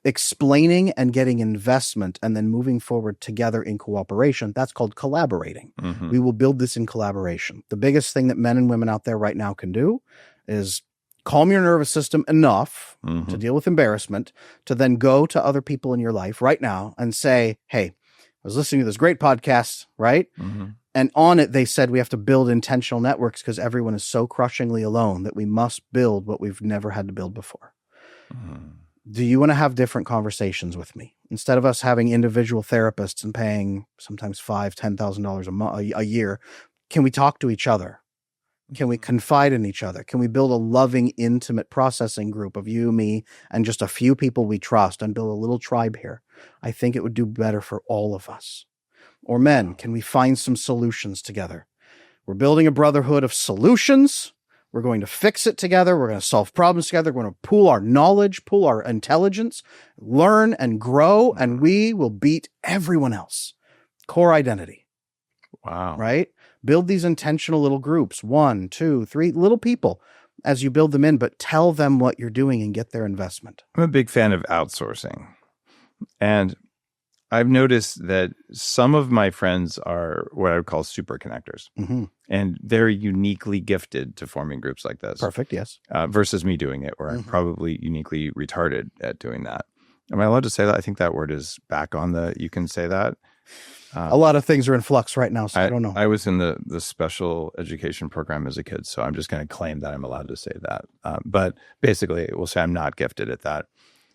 Explaining and getting investment and then moving forward together in cooperation, that's called collaborating. Mm-hmm. We will build this in collaboration. The biggest thing that men and women out there right now can do is calm your nervous system enough to deal with embarrassment, to then go to other people in your life right now and say, hey, I was listening to this great podcast, right? Mm-hmm. And on it, they said we have to build intentional networks because everyone is so crushingly alone that we must build what we've never had to build before. Mm-hmm. Do you want to have different conversations with me? Instead of us having individual therapists and paying sometimes $5,000, $10,000 a year, can we talk to each other? Can we confide in each other? Can we build a loving, intimate processing group of you, me, and just a few people we trust and build a little tribe here? I think it would do better for all of us. Or men, can we find some solutions together? We're building a brotherhood of solutions. We're going to fix it together. We're going to solve problems together. We're going to pool our knowledge, pool our intelligence, learn and grow, and we will beat everyone else. Core identity. Wow. Right? Build these intentional little groups, 1, 2, 3 little people as you build them in, but tell them what you're doing and get their investment. I'm a big fan of outsourcing. And I've noticed that some of my friends are what I would call super connectors. Mm-hmm. And they're uniquely gifted to forming groups like this. Perfect, yes. Versus me doing it, where I'm probably uniquely retarded at doing that. Am I allowed to say that? I think that word is back on the, you can say that. A lot of things are in flux right now, so I don't know. I was in the special education program as a kid, so I'm just going to claim that I'm allowed to say that. But basically, we'll say I'm not gifted at that.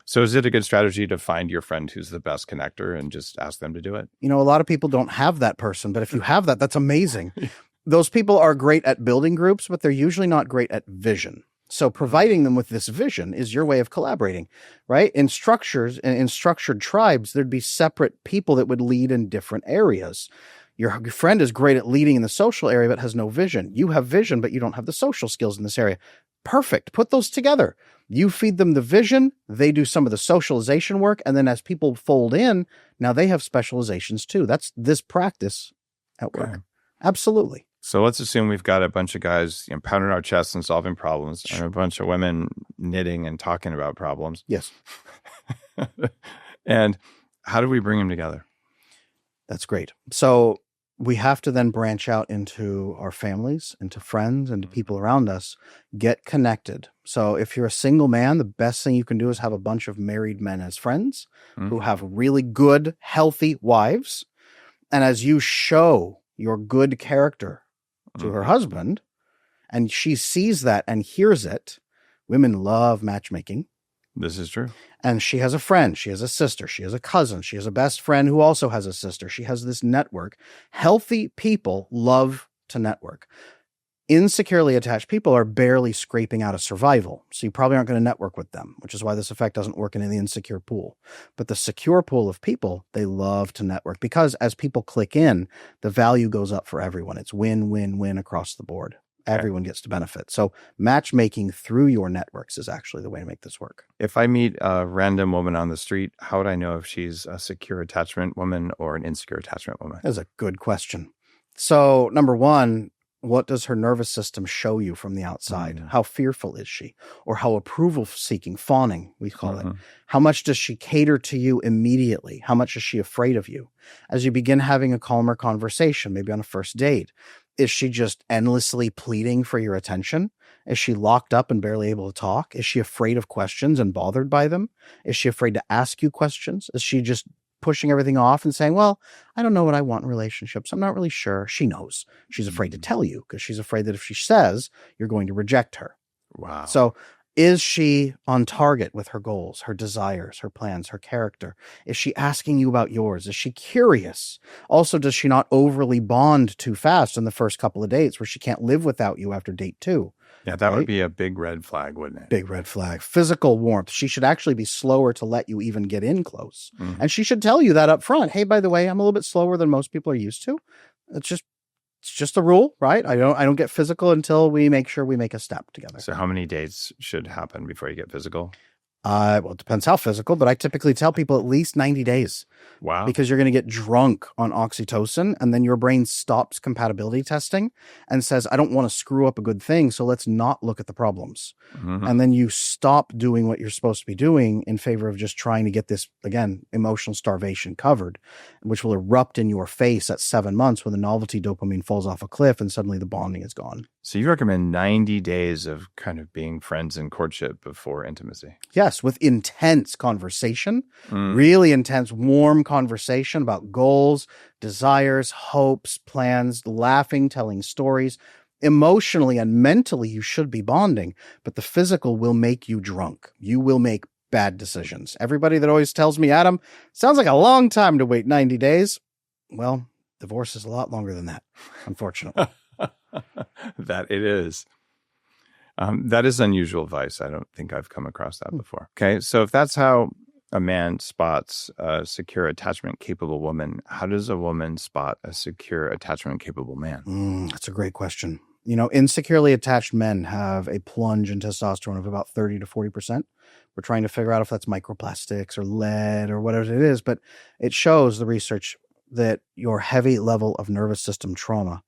So is it a good strategy to find your friend who's the best connector and just ask them to do it? You know, a lot of people don't have that person, but if you have that, that's amazing. Those people are great at building groups, but they're usually not great at vision. So providing them with this vision is your way of collaborating, right? In structured tribes, there'd be separate people that would lead in different areas. Your friend is great at leading in the social area, but has no vision. You have vision, but you don't have the social skills in this area. Perfect. Put those together. You feed them the vision. They do some of the socialization work. And then as people fold in, now they have specializations too. That's this practice at work. Okay. Absolutely. So let's assume we've got a bunch of guys pounding our chests and solving problems, and a bunch of women knitting and talking about problems. Yes. And how do we bring them together? That's great. So we have to then branch out into our families, into friends, and to people around us, get connected. So if you're a single man, the best thing you can do is have a bunch of married men as friends who have really good, healthy wives. And as you show your good character to her husband, and she sees that and hears it, women love matchmaking. This is true. And she has a friend, she has a sister, she has a cousin, she has a best friend who also has a sister. She has this network. Healthy people love to network. Insecurely attached people are barely scraping out of survival. So you probably aren't going to network with them, which is why this effect doesn't work in the insecure pool. But the secure pool of people, they love to network because as people click in, the value goes up for everyone. It's win, win, win across the board. Everyone gets to benefit. So matchmaking through your networks is actually the way to make this work. If I meet a random woman on the street, how would I know if she's a secure attachment woman or an insecure attachment woman? That's a good question. So number one, what does her nervous system show you from the outside? How fearful is she? Or how approval-seeking, fawning, we call it. How much does she cater to you immediately? How much is she afraid of you? As you begin having a calmer conversation, maybe on a first date, Is she just endlessly pleading for your attention? Is she locked up and barely able to talk? Is she afraid of questions and bothered by them? Is she afraid to ask you questions? Is she just pushing everything off and saying, well, I don't know what I want in relationships. I'm not really sure. She knows. She's afraid to tell you because she's afraid that if she says, you're going to reject her. Wow. So is she on target with her goals, her desires, her plans, her character? Is she asking you about yours? Is she curious? Also, does she not overly bond too fast in the first couple of dates where she can't live without you after date 2? Yeah, that right? would be a big red flag, wouldn't it? Big red flag. Physical warmth. She should actually be slower to let you even get in close. Mhm. And she should tell you that up front. Hey, by the way, I'm a little bit slower than most people are used to. It's just a rule, right? I don't get physical until we make sure we make a step together. So how many dates should happen before you get physical? Well, it depends how physical, but I typically tell people at least 90 days Wow. because you're going to get drunk on oxytocin and then your brain stops compatibility testing and says, I don't want to screw up a good thing. So let's not look at the problems. Mhm. And then you stop doing what you're supposed to be doing in favor of just trying to get this, again, emotional starvation covered, which will erupt in your face at 7 months when the novelty dopamine falls off a cliff and suddenly the bonding is gone. So you recommend 90 days of kind of being friends in courtship before intimacy? Yes, with intense conversation, Mm. really intense, warm conversation about goals, desires, hopes, plans, laughing, telling stories. Emotionally and mentally, you should be bonding, but the physical will make you drunk. You will make bad decisions. Everybody that always tells me, Adam, sounds like a long time to wait 90 days. Well, divorce is a lot longer than that, unfortunately. That it is. That is unusual advice. I don't think I've come across that before. Okay, so if that's how a man spots a secure attachment capable woman, how does a woman spot a secure attachment capable man? That's a great question. You know, insecurely attached men have a plunge in testosterone of about 30 to 40%. We're trying to figure out if that's microplastics or lead or whatever it is, but it shows the research that your heavy level of nervous system trauma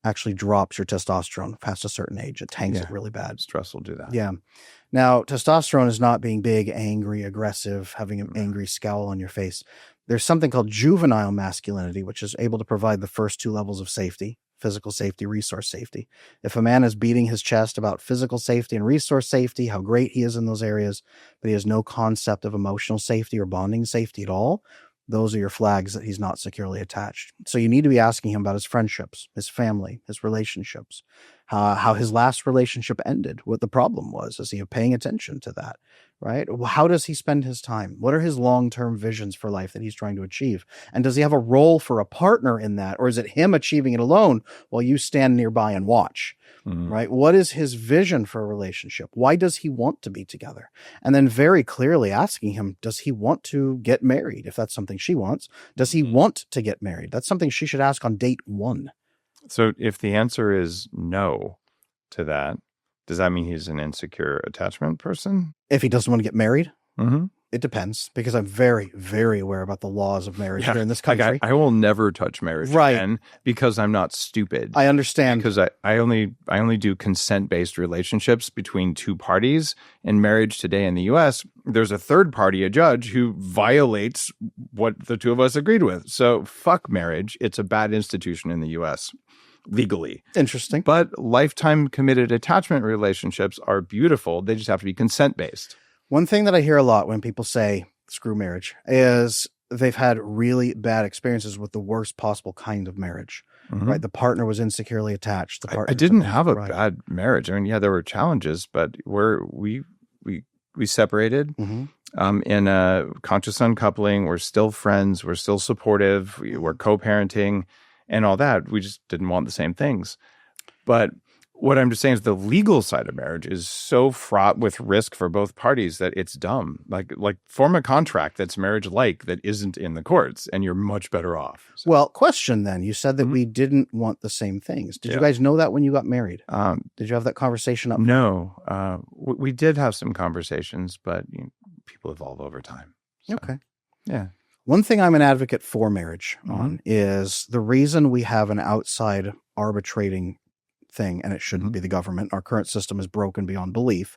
actually drops your testosterone past a certain age. It tanks it really bad. Stress will do that. Yeah. Now, testosterone is not being big, angry, aggressive, having an angry scowl on your face. There's something called juvenile masculinity, which is able to provide the first 2 levels of safety: physical safety, resource safety. If a man is beating his chest about physical safety and resource safety, how great he is in those areas, but he has no concept of emotional safety or bonding safety at all, those are your flags that he's not securely attached. So you need to be asking him about his friendships, his family, his relationships, how his last relationship ended, what the problem was. Is he paying attention to that, right? How does he spend his time? What are his long-term visions for life that he's trying to achieve? And does he have a role for a partner in that? Or is it him achieving it alone while you stand nearby and watch? Right? What is his vision for a relationship? Why does he want to be together? And then very clearly asking him, does he want to get married? If that's something she wants, does he want to get married? That's something she should ask on date 1. So if the answer is no to that, does that mean he's an insecure attachment person? If he doesn't want to get married, Mm-hmm. it depends, because I'm very, very aware about the laws of marriage here in this country. Like I will never touch marriage again because I'm not stupid. I understand. Because I only do consent-based relationships between 2 parties. In marriage today in the U.S., there's a third party, a judge, who violates what the 2 of us agreed with. So fuck marriage. It's a bad institution in the U.S. legally. Interesting. But lifetime committed attachment relationships are beautiful. They just have to be consent-based. One thing that I hear a lot when people say screw marriage is they've had really bad experiences with the worst possible kind of marriage, right? The partner was insecurely attached. The partner I didn't have a bad marriage. I mean, yeah, there were challenges, but we separated in a conscious uncoupling. We're still friends. We're still supportive. We're co-parenting and all that. We just didn't want the same things. But what I'm just saying is the legal side of marriage is so fraught with risk for both parties that it's dumb. Like form a contract that's marriage-like that isn't in the courts, and you're much better off. So, well, question then. You said that we didn't want the same things. Did you guys know that when you got married? Did you have that conversation up? No. We did have some conversations, but people evolve over time. So, okay. Yeah. One thing I'm an advocate for marriage on is the reason we have an outside arbitrating thing, and it shouldn't be the government. Our current system is broken beyond belief.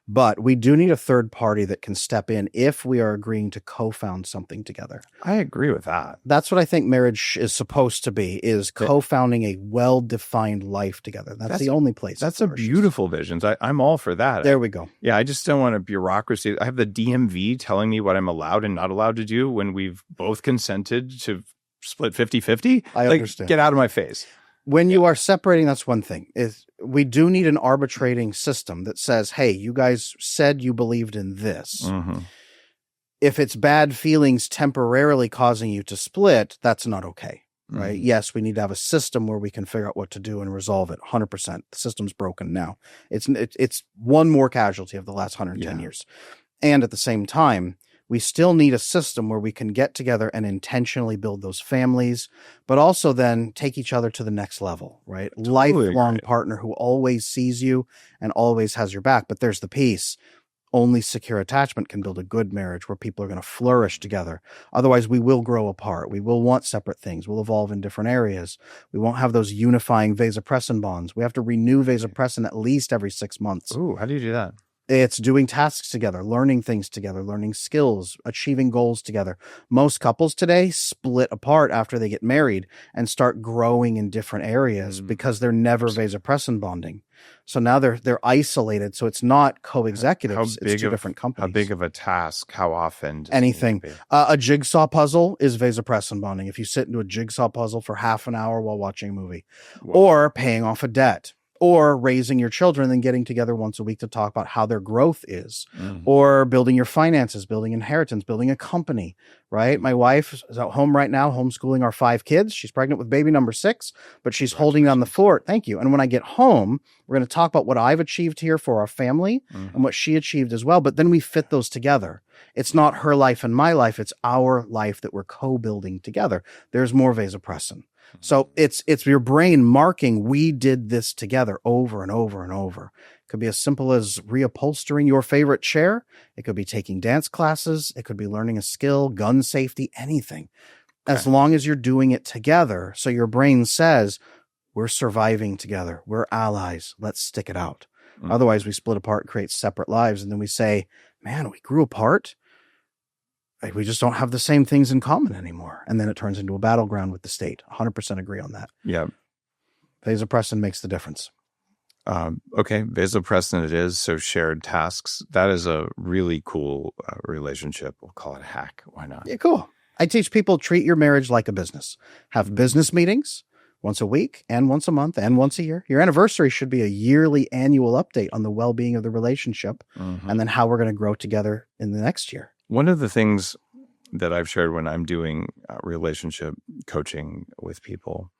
But we do need a third party that can step in if we are agreeing to co-found something together. I agree with that. That's what I think marriage is supposed to be, is co-founding a well-defined life together. That's the only place. That's a beautiful vision. I'm all for that. There we go. Yeah, I just don't want a bureaucracy. I have the DMV telling me what I'm allowed and not allowed to do when we've both consented to split 50-50. I understand. Get out of my face. When you are separating, that's one thing. Is we do need an arbitrating system that says, hey, you guys said you believed in this. Mm-hmm. If it's bad feelings temporarily causing you to split, that's not okay, right? Mm-hmm. Yes, we need to have a system where we can figure out what to do and resolve it. 100%. The system's broken now. It's one more casualty of the last 110 years. And at the same time, we still need a system where we can get together and intentionally build those families, but also then take each other to the next level, right? Totally Lifelong agree. partner who always sees you and always has your back. But there's the piece. Only secure attachment can build a good marriage where people are going to flourish together. Otherwise, we will grow apart. We will want separate things. We'll evolve in different areas. We won't have those unifying vasopressin bonds. We have to renew vasopressin at least every 6 months. Ooh, how do you do that? It's doing tasks together, learning things together, learning skills, achieving goals together. Most couples today split apart after they get married and start growing in different areas because they're never vasopressin bonding. So now they're isolated. So it's not co-executives. It's two different companies. How big of a task? How often? Anything. A jigsaw puzzle is vasopressin bonding. If you sit into a jigsaw puzzle for half an hour while watching a movie, or paying off a debt, or raising your children and then getting together once a week to talk about how their growth is, or building your finances, building inheritance, building a company, right? My wife is at home right now, homeschooling our 5 kids. She's pregnant with baby number 6, but she's holding down the fort. Thank you. And when I get home, we're going to talk about what I've achieved here for our family and what she achieved as well. But then we fit those together. It's not her life and my life. It's our life that we're co-building together. There's more vasopressin. So it's your brain marking, we did this together over and over and over. It could be as simple as reupholstering your favorite chair. It could be taking dance classes. It could be learning a skill, gun safety, anything. As long as you're doing it together. So your brain says, we're surviving together. We're allies. Let's stick it out. Otherwise, we split apart, create separate lives. And then we say, man, we grew apart. We just don't have the same things in common anymore. And then it turns into a battleground with the state. 100% agree on that. Yeah. Vasopressin makes the difference. Okay. Vasopressin it is. So shared tasks. That is a really cool relationship. We'll call it a hack. Why not? Yeah, cool. I teach people treat your marriage like a business. Have business meetings once a week and once a month and once a year. Your anniversary should be a yearly annual update on the well-being of the relationship and then how we're going to grow together in the next year. One of the things that I've shared when I'm doing relationship coaching with people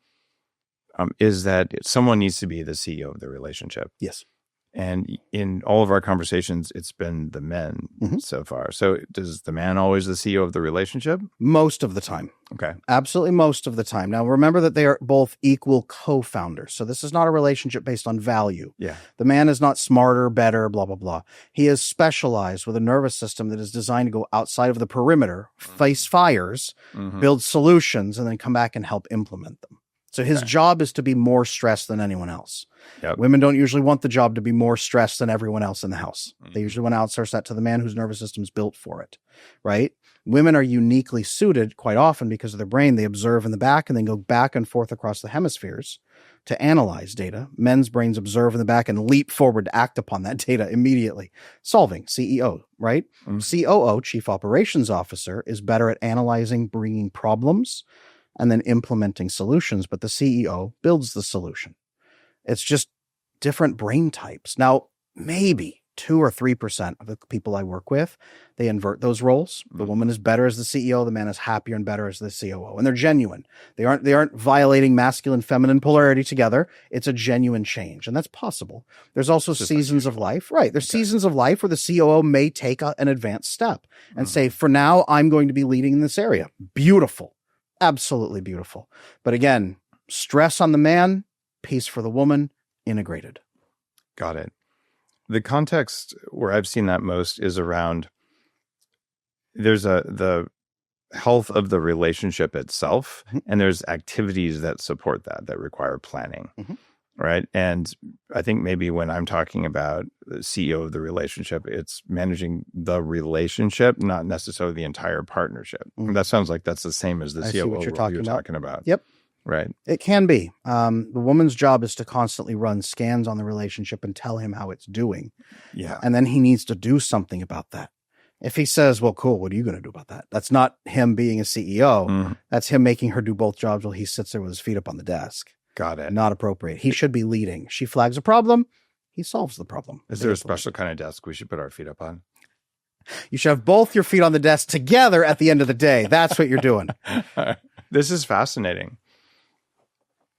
is that someone needs to be the CEO of the relationship. Yes. And in all of our conversations, it's been the men so far. So does the man always the CEO of the relationship? Most of the time. Okay. Absolutely most of the time. Now, remember that they are both equal co-founders. So this is not a relationship based on value. Yeah. The man is not smarter, better, blah, blah, blah. He is specialized with a nervous system that is designed to go outside of the perimeter, face fires, build solutions, and then come back and help implement them. So his job is to be more stressed than anyone else. Yep. Women don't usually want the job to be more stressed than everyone else in the house. They usually want to outsource that to the man whose nervous system is built for it, right? Women are uniquely suited quite often because of their brain. They observe in the back and then go back and forth across the hemispheres to analyze data. Men's brains observe in the back and leap forward to act upon that data immediately. Solving, CEO, right? COO, Chief Operations Officer, is better at analyzing, bringing problems, and then implementing solutions, but the CEO builds the solution. It's just different brain types. Now, maybe 2 or 3% of the people I work with, they invert those roles. The woman is better as the CEO, the man is happier and better as the COO, and they're genuine. They aren't violating masculine, feminine polarity together. It's a genuine change, and that's possible. There's also seasons of life, right? There's seasons of life where the COO may take an advanced step and say, for now, I'm going to be leading in this area. Beautiful. Absolutely beautiful. But again, stress on the man, peace for the woman, integrated. Got it. The context where I've seen that most is around there's the health of the relationship itself, and there's activities that support that require planning. right? And I think maybe when I'm talking about the CEO of the relationship, it's managing the relationship, not necessarily the entire partnership. That sounds like that's the same as the I COO see what you're talking about. Yep. Right. It can be. The woman's job is to constantly run scans on the relationship and tell him how it's doing. Yeah. And then he needs to do something about that. If he says, well, cool, what are you going to do about that? That's not him being a CEO. That's him making her do both jobs while he sits there with his feet up on the desk. Got it. Not appropriate. He should be leading. She flags a problem. He solves the problem. Is there a special kind of desk we should put our feet up on? You should have both your feet on the desk together at the end of the day. That's what you're doing. This is fascinating.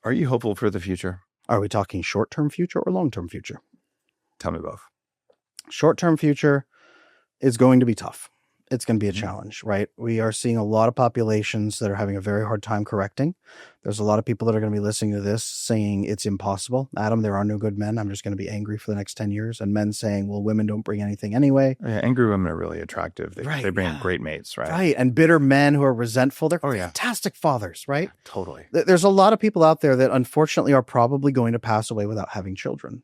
Are you hopeful for the future? Are we talking short-term future or long-term future? Tell me both. Short-term future is going to be tough. It's going to be a challenge, right? We are seeing a lot of populations that are having a very hard time correcting. There's a lot of people that are going to be listening to this saying it's impossible. Adam, there are no good men. I'm just going to be angry for the next 10 years. And men saying, well, women don't bring anything anyway. Yeah, angry women are really attractive. They bring great mates, right? Right. And bitter men who are resentful. They're fantastic fathers, right? Totally. There's a lot of people out there that unfortunately are probably going to pass away without having children.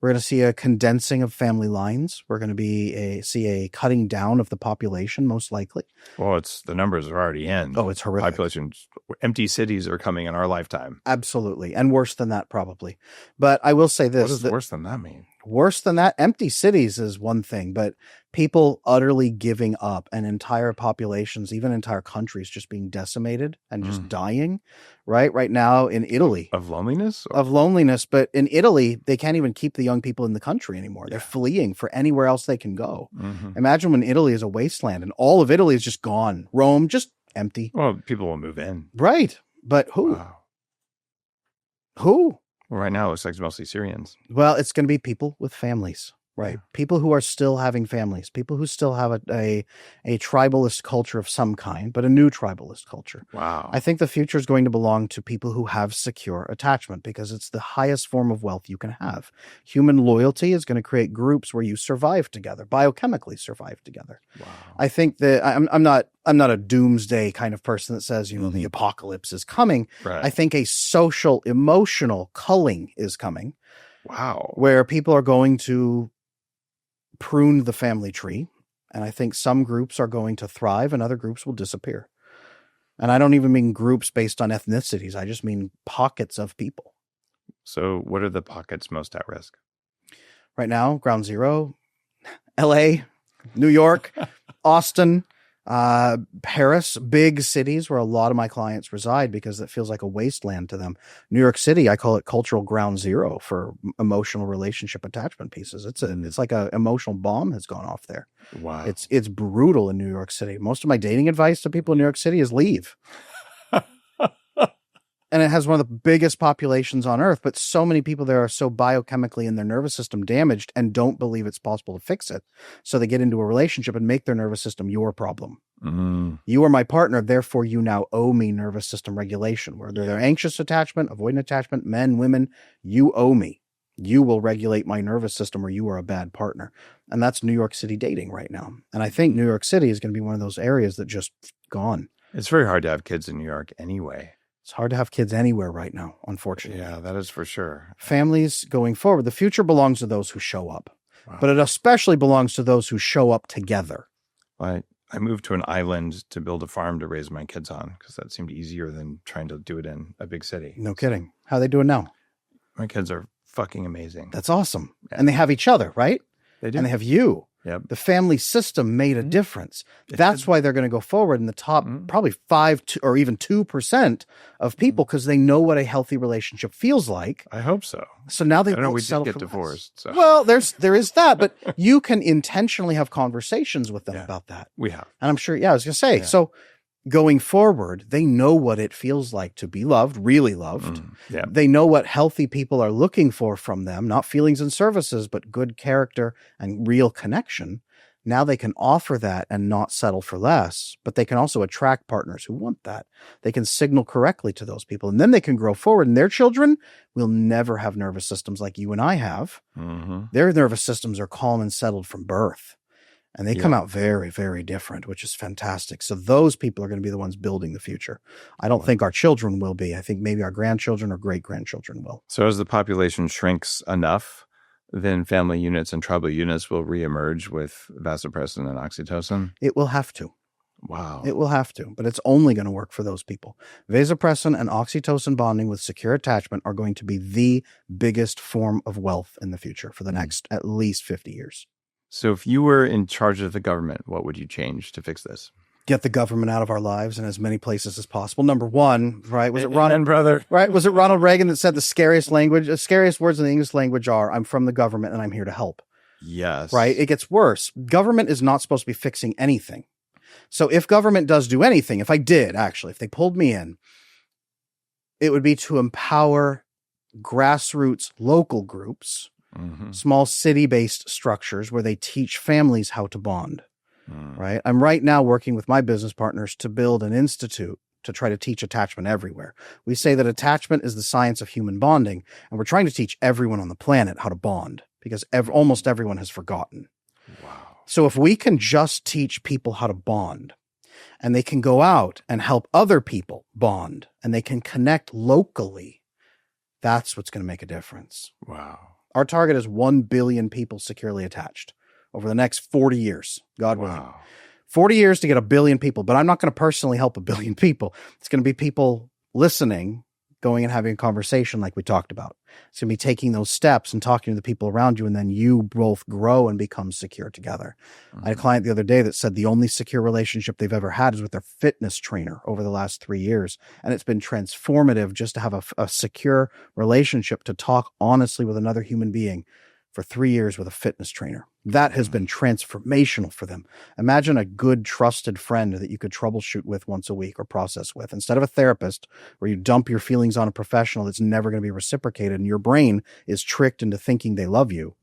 We're going to see a condensing of family lines. We're going to see a cutting down of the population, most likely. Well, the numbers are already in. Oh, it's horrific. Populations, empty cities are coming in our lifetime. Absolutely. And worse than that, probably. But I will say this. What does worse than that mean? Worse than that, empty cities is one thing, but people utterly giving up and entire populations, even entire countries just being decimated and just dying, right? Right now in Italy. Of loneliness? Of loneliness. But in Italy, they can't even keep the young people in the country anymore. They're fleeing for anywhere else they can go. Imagine when Italy is a wasteland and all of Italy is just gone. Rome, just empty. Well, people will move in. Right. But who? Wow. Who? Well, right now, it looks like it's mostly Syrians. Well, it's going to be people with families, right? Yeah. People who are still having families, people who still have a tribalist culture of some kind, but a new tribalist culture. Wow. I think the future is going to belong to people who have secure attachment because it's the highest form of wealth you can have. Human loyalty is going to create groups where you survive together, biochemically survive together. Wow. I think that I'm not a doomsday kind of person that says, the apocalypse is coming. Right. I think a social, emotional culling is coming. Wow. Where people are going to prune the family tree. And I think some groups are going to thrive and other groups will disappear. And I don't even mean groups based on ethnicities. I just mean pockets of people. So what are the pockets most at risk? Right now, ground zero, LA, New York, Austin, Paris, big cities where a lot of my clients reside because it feels like a wasteland to them. New York City, I call it cultural ground zero for emotional relationship attachment pieces. It's like a emotional bomb has gone off there. Wow. It's brutal in New York City. Most of my dating advice to people in New York City is leave. And it has one of the biggest populations on earth, but so many people there are so biochemically in their nervous system damaged and don't believe it's possible to fix it. So they get into a relationship and make their nervous system your problem. You are my partner, therefore you now owe me nervous system regulation. Whether they're anxious attachment, avoidant attachment, men, women, you owe me. You will regulate my nervous system or you are a bad partner. And that's New York City dating right now. And I think New York City is going to be one of those areas that just gone. It's very hard to have kids in New York anyway. It's hard to have kids anywhere right now, unfortunately. Yeah, that is for sure. Families going forward, the future belongs to those who show up, but it especially belongs to those who show up together. I moved to an island to build a farm to raise my kids on because that seemed easier than trying to do it in a big city. No kidding. How are they doing now? My kids are fucking amazing. That's awesome. Yeah. And they have each other, right? They do. And they have you. Yep. The family system made a difference. That's why they're going to go forward in the top probably 5 or even 2% of people because they know what a healthy relationship feels like. I hope so. So now they we settle did get for divorced. So. Well, there is that, but you can intentionally have conversations with them about that. We have. And I'm sure, I was going to say, so going forward, they know what it feels like to be loved, really loved. They know what healthy people are looking for from them, not feelings and services, but good character and real connection. Now they can offer that and not settle for less, but they can also attract partners who want that. They can signal correctly to those people, and then they can grow forward, and their children will never have nervous systems like you and I have. Their nervous systems are calm and settled from birth. And they come out very, very different, which is fantastic. So those people are going to be the ones building the future. I don't think our children will be. I think maybe our grandchildren or great-grandchildren will. So as the population shrinks enough, then family units and tribal units will reemerge with vasopressin and oxytocin? It will have to. Wow. It will have to, but it's only going to work for those people. Vasopressin and oxytocin bonding with secure attachment are going to be the biggest form of wealth in the future for the next at least 50 years. So if you were in charge of the government, what would you change to fix this? Get the government out of our lives in as many places as possible. Number one, right? Was it Ronald Reagan that said the scariest words in the English language are, I'm from the government and I'm here to help. Yes. Right? It gets worse. Government is not supposed to be fixing anything. So if government does do anything, if they pulled me in, it would be to empower grassroots local groups, small city-based structures where they teach families how to bond, right? I'm right now working with my business partners to build an institute to try to teach attachment everywhere. We say that attachment is the science of human bonding, and we're trying to teach everyone on the planet how to bond because almost everyone has forgotten. Wow. So if we can just teach people how to bond, and they can go out and help other people bond, and they can connect locally, that's what's going to make a difference. Wow. Our target is 1 billion people securely attached over the next 40 years, God willing. 40 years to get 1 billion people, but I'm not going to personally help 1 billion people. It's going to be people listening, going and having a conversation like we talked about. It's going to be taking those steps and talking to the people around you, and then you both grow and become secure together. I had a client the other day that said the only secure relationship they've ever had is with their fitness trainer over the last 3 years. And it's been transformative just to have a secure relationship, to talk honestly with another human being for 3 years with a fitness trainer. That has been transformational for them. Imagine a good, trusted friend that you could troubleshoot with once a week or process with, instead of a therapist where you dump your feelings on a professional that's never going to be reciprocated and your brain is tricked into thinking they love you.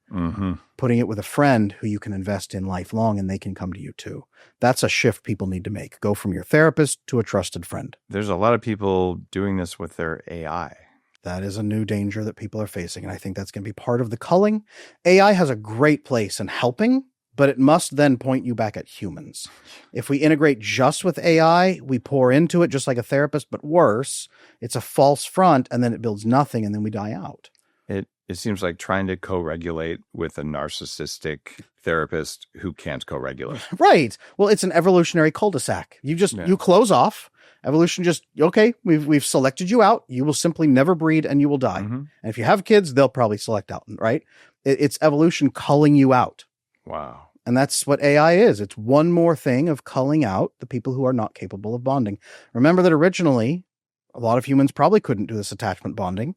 Putting it with a friend who you can invest in lifelong and they can come to you too. That's a shift people need to make. Go from your therapist to a trusted friend. There's a lot of people doing this with their AI. That is a new danger that people are facing, and I think that's going to be part of the culling. AI has a great place in helping, but it must then point you back at humans. If we integrate just with AI, we pour into it just like a therapist, but worse, it's a false front, and then it builds nothing, and then we die out. It seems like trying to co-regulate with a narcissistic therapist who can't co-regulate. Right. Well, it's an evolutionary cul-de-sac. You close off. Evolution just, okay, we've selected you out. You will simply never breed and you will die. And if you have kids, they'll probably select out, right? It's evolution culling you out. Wow. And that's what AI is. It's one more thing of culling out the people who are not capable of bonding. Remember that originally, a lot of humans probably couldn't do this attachment bonding.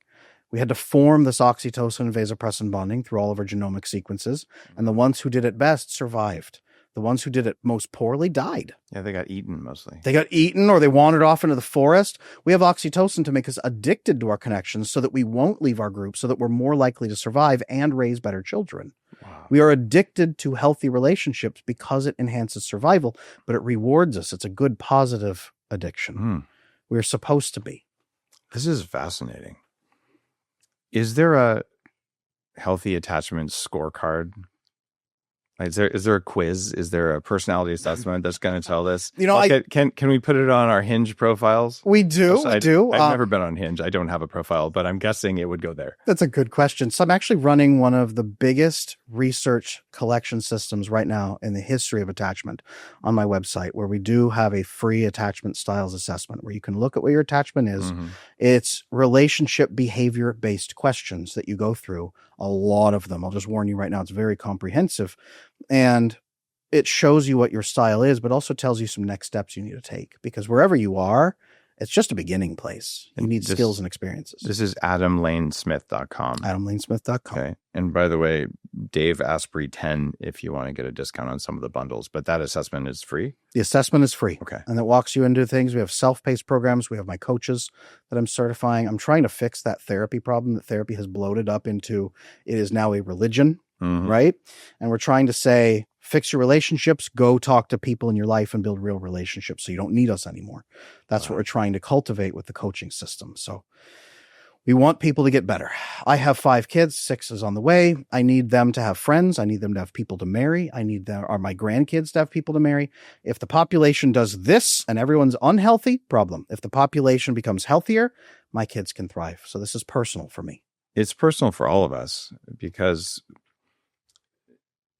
We had to form this oxytocin and vasopressin bonding through all of our genomic sequences. And the ones who did it best survived. The ones who did it most poorly died. Yeah, they got eaten mostly. They got eaten or they wandered off into the forest. We have oxytocin to make us addicted to our connections so that we won't leave our group, so that we're more likely to survive and raise better children. Wow. We are addicted to healthy relationships because it enhances survival, but it rewards us. It's a good, positive addiction. We're supposed to be. This is fascinating. Is there a healthy attachment scorecard? Is there a quiz? Is there a personality assessment that's going to tell this? Can we put it on our Hinge profiles? We do. I've never been on Hinge. I don't have a profile, but I'm guessing it would go there. That's a good question. So I'm actually running one of the biggest research collection systems right now in the history of attachment on my website, where we do have a free attachment styles assessment where you can look at what your attachment is. It's relationship behavior based questions that you go through. A lot of them. I'll just warn you right now, it's very comprehensive. And it shows you what your style is, but also tells you some next steps you need to take. Because wherever you are, it's just a beginning place. You need skills and experiences. This is AdamLaneSmith.com. AdamLaneSmith.com. Okay. And by the way, Dave Asprey 10 if you want to get a discount on some of the bundles. But that assessment is free? The assessment is free. Okay. And it walks you into things. We have self-paced programs. We have my coaches that I'm certifying. I'm trying to fix that therapy problem that therapy has bloated up into. It is now a religion, right? And we're trying to say, fix your relationships, go talk to people in your life and build real relationships so you don't need us anymore. That's what we're trying to cultivate with the coaching system. So We want people to get better. I have 5 kids, 6 is on the way. I need them to have friends. I need them to have people to marry. I need my grandkids to have people to marry. If the population does this and everyone's unhealthy, problem. If the population becomes healthier, my kids can thrive. So this is personal for me. It's personal for all of us, because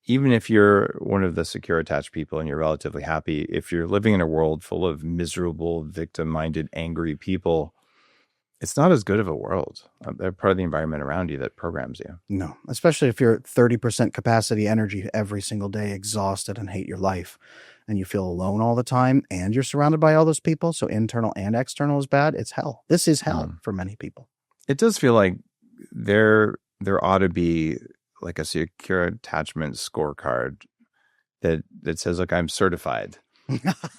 even if you're one of the secure attached people and you're relatively happy, if you're living in a world full of miserable, victim-minded, angry people, it's not as good of a world. They're part of the environment around you that programs you. No, especially if you're 30% capacity energy every single day, exhausted and hate your life, and you feel alone all the time, and you're surrounded by all those people. So internal and external is bad. It's hell. This is hell for many people. It does feel like there ought to be like a secure attachment scorecard that says, look, I'm certified.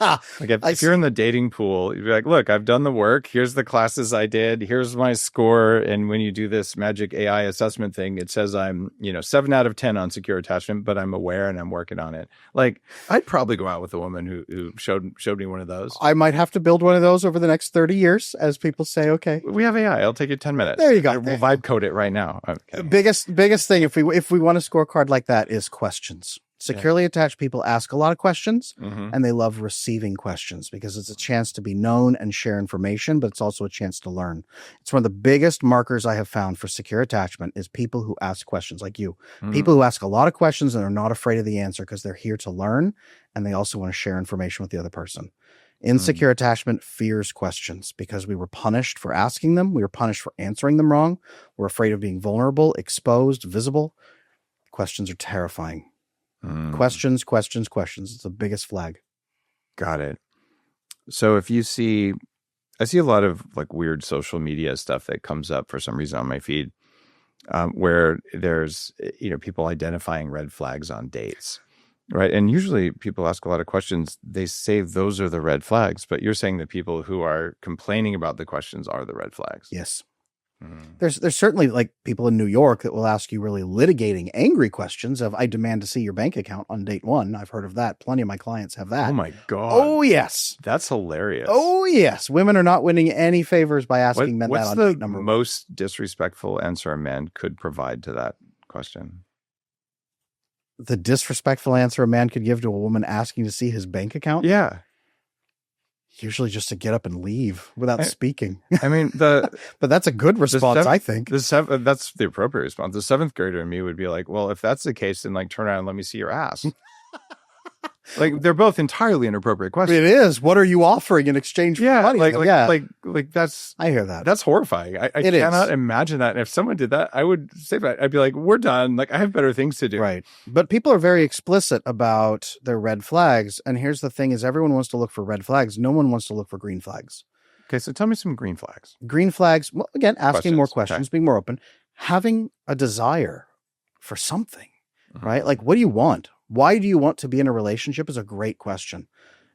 Like if you're in the dating pool, you'd be like, look, I've done the work. Here's the classes I did. Here's my score. And when you do this magic AI assessment thing, it says I'm, 7 out of 10 on secure attachment, but I'm aware and I'm working on it. Like, I'd probably go out with a woman who showed me one of those. I might have to build one of those over the next 30 years as people say, okay. We have AI. It'll take you 10 minutes. There you go. We'll vibe code it right now. Okay. Biggest thing if we want a scorecard like that is questions. Securely attached people ask a lot of questions, and they love receiving questions because it's a chance to be known and share information, but it's also a chance to learn. It's one of the biggest markers I have found for secure attachment is people who ask questions like you. People who ask a lot of questions and are not afraid of the answer because they're here to learn, and they also want to share information with the other person. Insecure attachment fears questions because we were punished for asking them. We were punished for answering them wrong. We're afraid of being vulnerable, exposed, visible. Questions are terrifying. Questions. It's the biggest flag. Got it. So if you see, I see a lot of like weird social media stuff that comes up for some reason on my feed, where there's, people identifying red flags on dates, right? And usually people ask a lot of questions. They say those are the red flags, but you're saying that people who are complaining about the questions are the red flags. Yes. There's certainly like people in New York that will ask you really litigating, angry questions of, I demand to see your bank account on date 1. I've heard of that. Plenty of my clients have that. Oh my God. Oh yes. That's hilarious. Oh yes. Women are not winning any favors by asking men that on date number 1. What's the most disrespectful answer a man could provide to that question? The disrespectful answer a man could give to a woman asking to see his bank account? Yeah. Usually just to get up and leave without speaking. I mean, but that's a good response, I think. That's the appropriate response. The 7th grader in me would be like, well, if that's the case, then like turn around and let me see your ass. Like they're both entirely inappropriate questions. It is. What are you offering in exchange for money? Like that's. I hear that. That's horrifying. I cannot imagine that. And if someone did that, I would say that. I'd be like, we're done. Like I have better things to do. Right. But people are very explicit about their red flags. And here's the thing: is everyone wants to look for red flags. No one wants to look for green flags. Okay, so tell me some green flags. Green flags. Well, again, asking more questions, being more open, having a desire for something. Right. Like, what do you want? Why do you want to be in a relationship is a great question.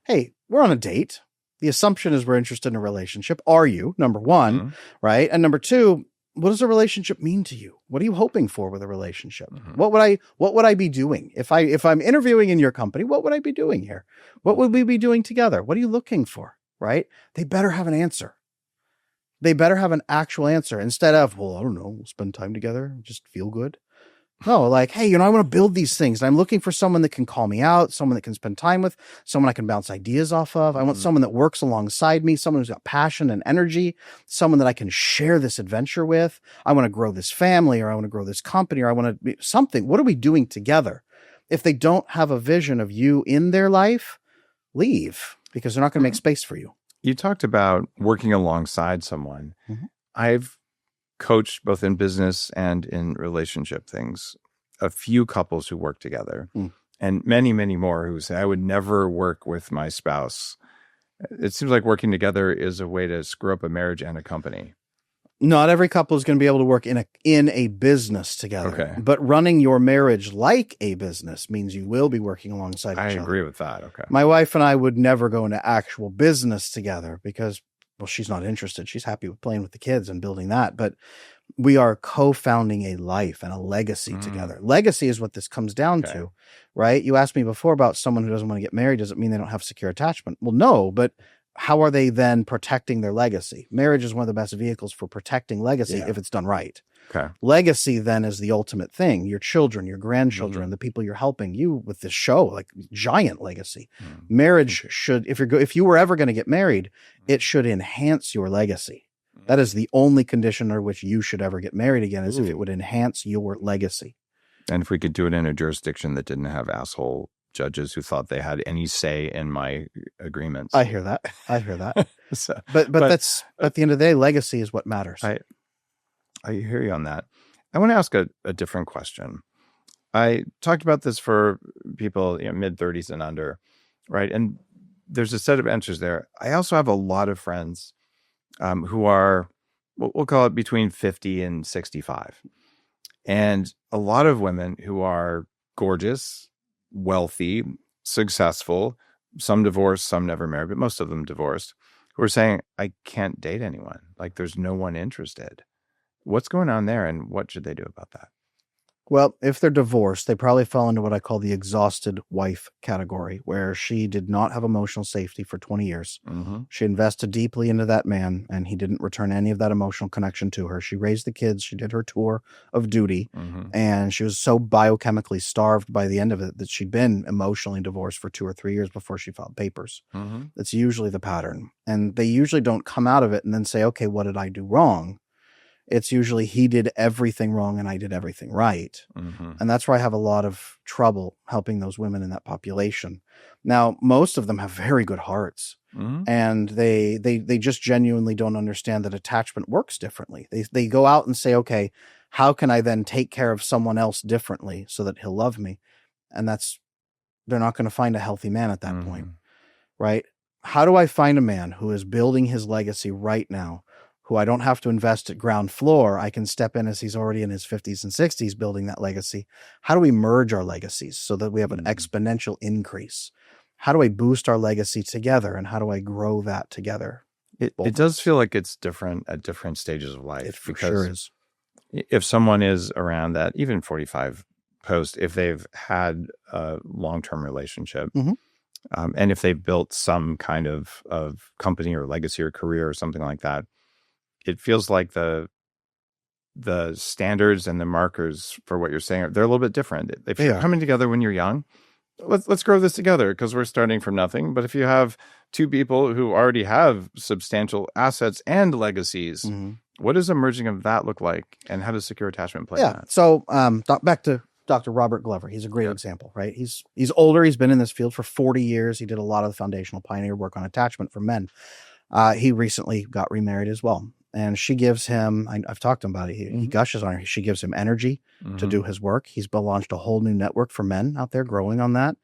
Hey, we're on a date. The assumption is we're interested in a relationship. Are you? Number 1, right? And number 2, what does a relationship mean to you? What are you hoping for with a relationship? What would I be doing? If I'm interviewing in your company, what would I be doing here? What would we be doing together? What are you looking for? Right? They better have an answer. They better have an actual answer instead of, well, I don't know, we'll spend time together, just feel good. No, like, hey, I want to build these things. And I'm looking for someone that can call me out, someone that can spend time with, someone I can bounce ideas off of. I want someone that works alongside me, someone who's got passion and energy, someone that I can share this adventure with. I want to grow this family, or I want to grow this company, or I want to be something. What are we doing together? If they don't have a vision of you in their life, leave, because they're not going to make space for you. You talked about working alongside someone. I've coached both in business and in relationship things, a few couples who work together and many, many more who say, I would never work with my spouse. It seems like working together is a way to screw up a marriage and a company. Not every couple is going to be able to work in a business together. Okay. But running your marriage like a business means you will be working alongside each other. I agree with that. Okay. My wife and I would never go into actual business together because, well, she's not interested. She's happy with playing with the kids and building that. But we are co-founding a life and a legacy together. Legacy is what this comes down to, right? You asked me before about someone who doesn't want to get married. Does it mean they don't have secure attachment? Well, no, but how are they then protecting their legacy? Marriage is one of the best vehicles for protecting legacy Yeah. if it's done right. Okay. Legacy then is the ultimate thing. Your children, your grandchildren, the people you're helping. You with this show, like giant legacy. Marriage should, if you were ever going to get married, it should enhance your legacy. That is the only condition under which you should ever get married again, is if it would enhance your legacy. And if we could do it in a jurisdiction that didn't have asshole judges who thought they had any say in my agreements. I hear that. So, but that's, at the end of the day, legacy is what matters. I hear you on that. I want to ask a different question. I talked about this for people, mid-30s and under, right? And there's a set of answers there. I also have a lot of friends who are, we'll call it between 50 and 65. And a lot of women who are gorgeous, wealthy, successful, some divorced, some never married, but most of them divorced, who are saying, I can't date anyone. Like, there's no one interested. What's going on there, and what should they do about that? Well, if they're divorced, they probably fall into what I call the exhausted wife category, where she did not have emotional safety for 20 years. She invested deeply into that man, and he didn't return any of that emotional connection to her. She raised the kids. She did her tour of duty, and she was so biochemically starved by the end of it that she'd been emotionally divorced for 2 or 3 years before she filed papers. That's usually the pattern. And they usually don't come out of it and then say, okay, what did I do wrong? It's usually he did everything wrong and I did everything right. And that's where I have a lot of trouble helping those women in that population. Now, most of them have very good hearts, and they just genuinely don't understand that attachment works differently. They go out and say, okay, how can I then take care of someone else differently so that he'll love me? And they're not going to find a healthy man at that point, right? How do I find a man who is building his legacy right now, who I don't have to invest at ground floor? I can step in as he's already in his 50s and 60s building that legacy. How do we merge our legacies so that we have an exponential increase? How do I boost our legacy together, and how do I grow that together? It does feel like it's different at different stages of life. It for sure is. If someone is around that, even 45 post, if they've had a long-term relationship, and if they've built some kind of company or legacy or career or something like that, it feels like the standards and the markers for what you're saying they're a little bit different. If you're coming together when you're young, let's grow this together because we're starting from nothing. But if you have two people who already have substantial assets and legacies, what does a merging of that look like, and how does secure attachment play in that? So back to Dr. Robert Glover. He's a great example, right? He's older. He's been in this field for 40 years. He did a lot of the foundational pioneer work on attachment for men. He recently got remarried as well. And she gives him, I've talked to him about it. He gushes on her. She gives him energy to do his work. He's launched a whole new network for men out there growing on that.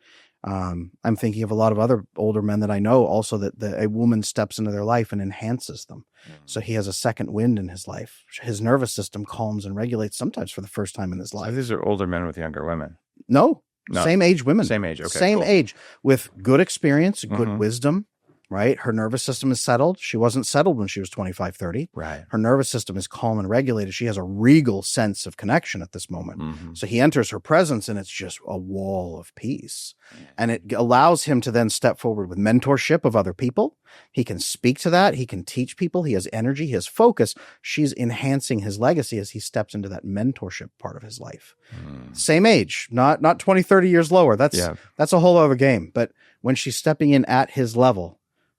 I'm thinking of a lot of other older men that I know also that a woman steps into their life and enhances them. So he has a second wind in his life. His nervous system calms and regulates sometimes for the first time in his life. So these are older men with younger women. No. Same age women. Same age. Okay. Same age with good experience, good wisdom. Right? Her nervous system is settled. She wasn't settled when she was 25, 30. Right. Her nervous system is calm and regulated. She has a regal sense of connection at this moment. So he enters her presence and it's just a wall of peace. And it allows him to then step forward with mentorship of other people. He can speak to that. He can teach people. He has energy. He has focus. She's enhancing his legacy as he steps into that mentorship part of his life. Same age, not 20, 30 years lower. That's a whole other game. But when she's stepping in at his level,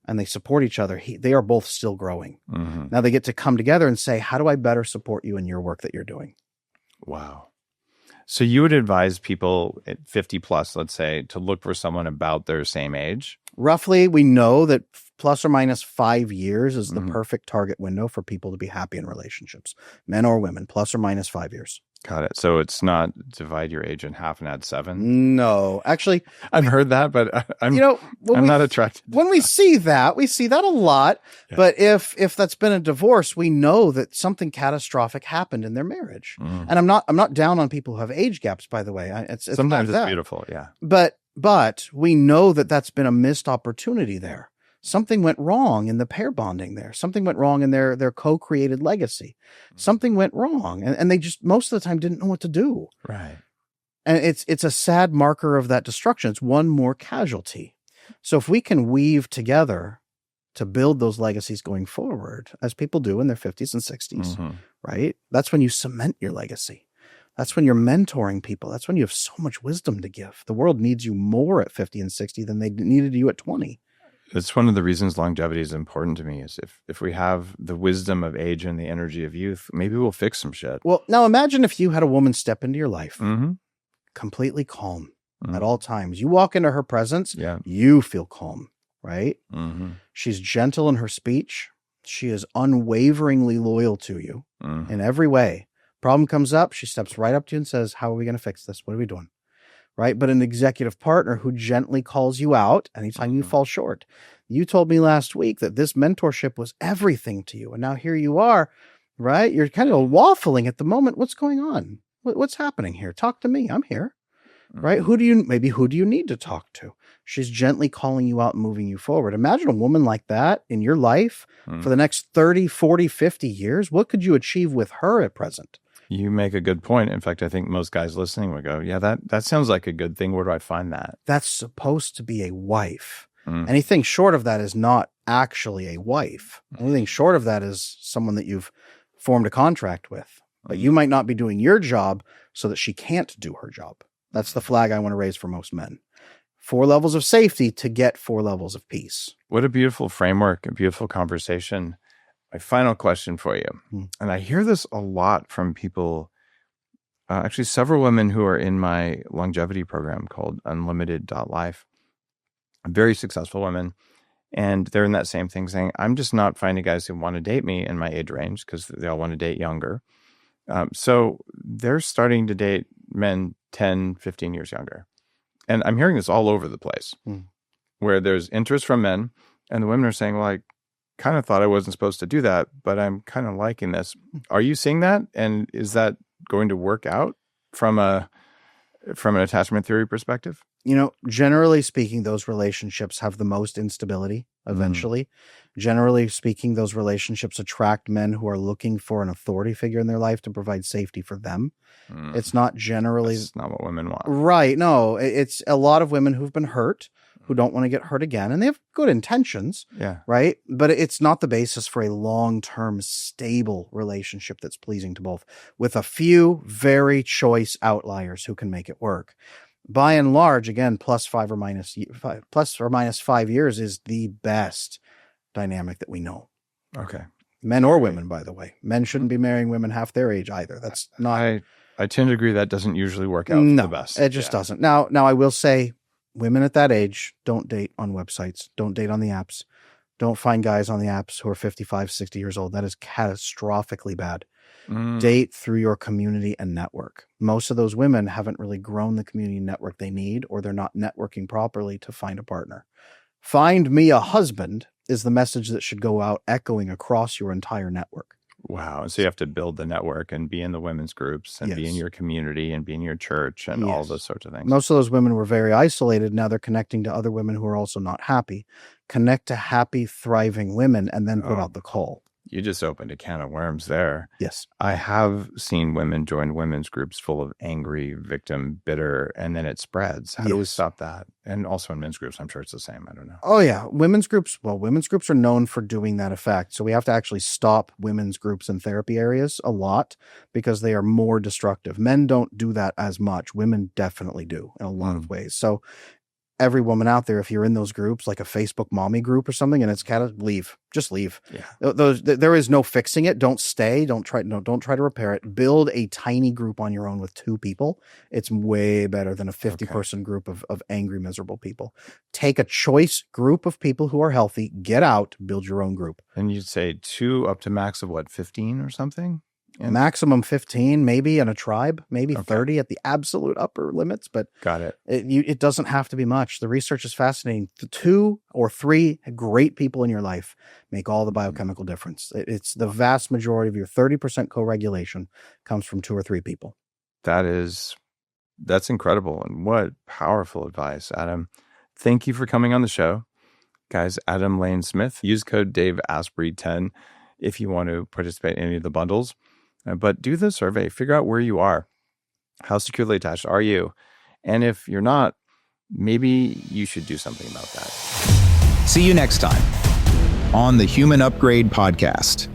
and they support each other, they are both still growing. Now they get to come together and say, how do I better support you in your work that you're doing? Wow. So you would advise people at 50 plus, let's say, to look for someone about their same age? Roughly, we know that plus or minus 5 years is the perfect target window for people to be happy in relationships, men or women, plus or minus 5 years. Got it. So it's not divide your age in half and add 7? No, actually. I've heard that, but I'm not attracted to when we see that a lot. Yeah. But if that's been a divorce, we know that something catastrophic happened in their marriage. And I'm not down on people who have age gaps, by the way. Sometimes it's beautiful. Yeah. But we know that that's been a missed opportunity there. Something went wrong in the pair bonding there. Something went wrong in their co-created legacy. Something went wrong. And they just, most of the time, didn't know what to do. Right. And it's a sad marker of that destruction. It's one more casualty. So if we can weave together to build those legacies going forward, as people do in their 50s and 60s, right? That's when you cement your legacy. That's when you're mentoring people. That's when you have so much wisdom to give. The world needs you more at 50 and 60 than they needed you at 20. It's one of the reasons longevity is important to me, is if we have the wisdom of age and the energy of youth, maybe we'll fix some shit. Well, now imagine if you had a woman step into your life completely calm at all times. You walk into her presence, you feel calm, right? She's gentle in her speech. She is unwaveringly loyal to you in every way. Problem comes up, she steps right up to you and says, how are we going to fix this? What are we doing? Right? But an executive partner who gently calls you out anytime you fall short. You told me last week that this mentorship was everything to you. And now here you are, right? You're kind of waffling at the moment. What's going on? What's happening here? Talk to me. I'm here. Right? Who do you need to talk to? She's gently calling you out and moving you forward. Imagine a woman like that in your life for the next 30, 40, 50 years. What could you achieve with her at present? You make a good point. In fact, I think most guys listening would go, yeah, that sounds like a good thing. Where do I find that? That's supposed to be a wife. Anything short of that is not actually a wife. Anything short of that is someone that you've formed a contract with. But you might not be doing your job so that she can't do her job. That's the flag I want to raise for most men. 4 levels of safety to get 4 levels of peace. What a beautiful framework, a beautiful conversation. My final question for you, and I hear this a lot from people, actually several women who are in my longevity program called Unlimited.life, very successful women, and they're in that same thing saying, I'm just not finding guys who want to date me in my age range because they all want to date younger. So they're starting to date men 10, 15 years younger. And I'm hearing this all over the place where there's interest from men and the women are saying, well, I kind of thought I wasn't supposed to do that, but I'm kind of liking this. Are you seeing that? And is that going to work out from an attachment theory perspective? You know, generally speaking, those relationships have the most instability eventually. Generally speaking, those relationships attract men who are looking for an authority figure in their life to provide safety for them. It's not generally... That's not what women want. Right. No, it's a lot of women who've been hurt, who don't want to get hurt again, and they have good intentions. Yeah. Right. But it's not the basis for a long-term stable relationship that's pleasing to both, with a few very choice outliers who can make it work. By and large, again, plus or minus 5 years is the best dynamic that we know. Okay. Men or women, by the way. Men shouldn't be marrying women half their age either. That's not... I tend to agree that doesn't usually work out for the best. It just doesn't. Now I will say, women at that age, don't date on websites. Don't date on the apps. Don't find guys on the apps who are 55, 60 years old. That is catastrophically bad. Date through your community and network. Most of those women haven't really grown the community network they need, or they're not networking properly to find a partner. Find me a husband is the message that should go out echoing across your entire network. Wow. So you have to build the network and be in the women's groups and be in your community and be in your church and all those sorts of things. Most of those women were very isolated. Now they're connecting to other women who are also not happy. Connect to happy, thriving women and then put out the call. You just opened a can of worms there. Yes. I have seen women join women's groups full of angry, victim, bitter, and then it spreads. How do we stop that? And also in men's groups, I'm sure it's the same. I don't know. Oh, yeah. Women's groups are known for doing that effect. So we have to actually stop women's groups in therapy areas a lot because they are more destructive. Men don't do that as much. Women definitely do in a lot of ways. So every woman out there, if you're in those groups, like a Facebook mommy group or something, and it's leave, just leave. Yeah. There is no fixing it. Don't stay. Don't try to repair it. Build a tiny group on your own with 2 people. It's way better than a 50-person group of angry, miserable people. Take a choice group of people who are healthy, get out, build your own group. And you'd say 2 up to max of what, 15 or something? Maximum 15, maybe in a tribe, maybe 30 at the absolute upper limits, but got it. It doesn't have to be much. The research is fascinating. 2 or 3 great people in your life make all the biochemical difference. It's the vast majority of your 30% co-regulation comes from 2 or 3 people. That's incredible. And what powerful advice, Adam. Thank you for coming on the show. Guys, Adam Lane Smith, use code Dave Asprey 10 if you want to participate in any of the bundles. But do the survey, figure out where you are. How securely attached are you? And if you're not, maybe you should do something about that. See you next time. on the Human Upgrade podcast.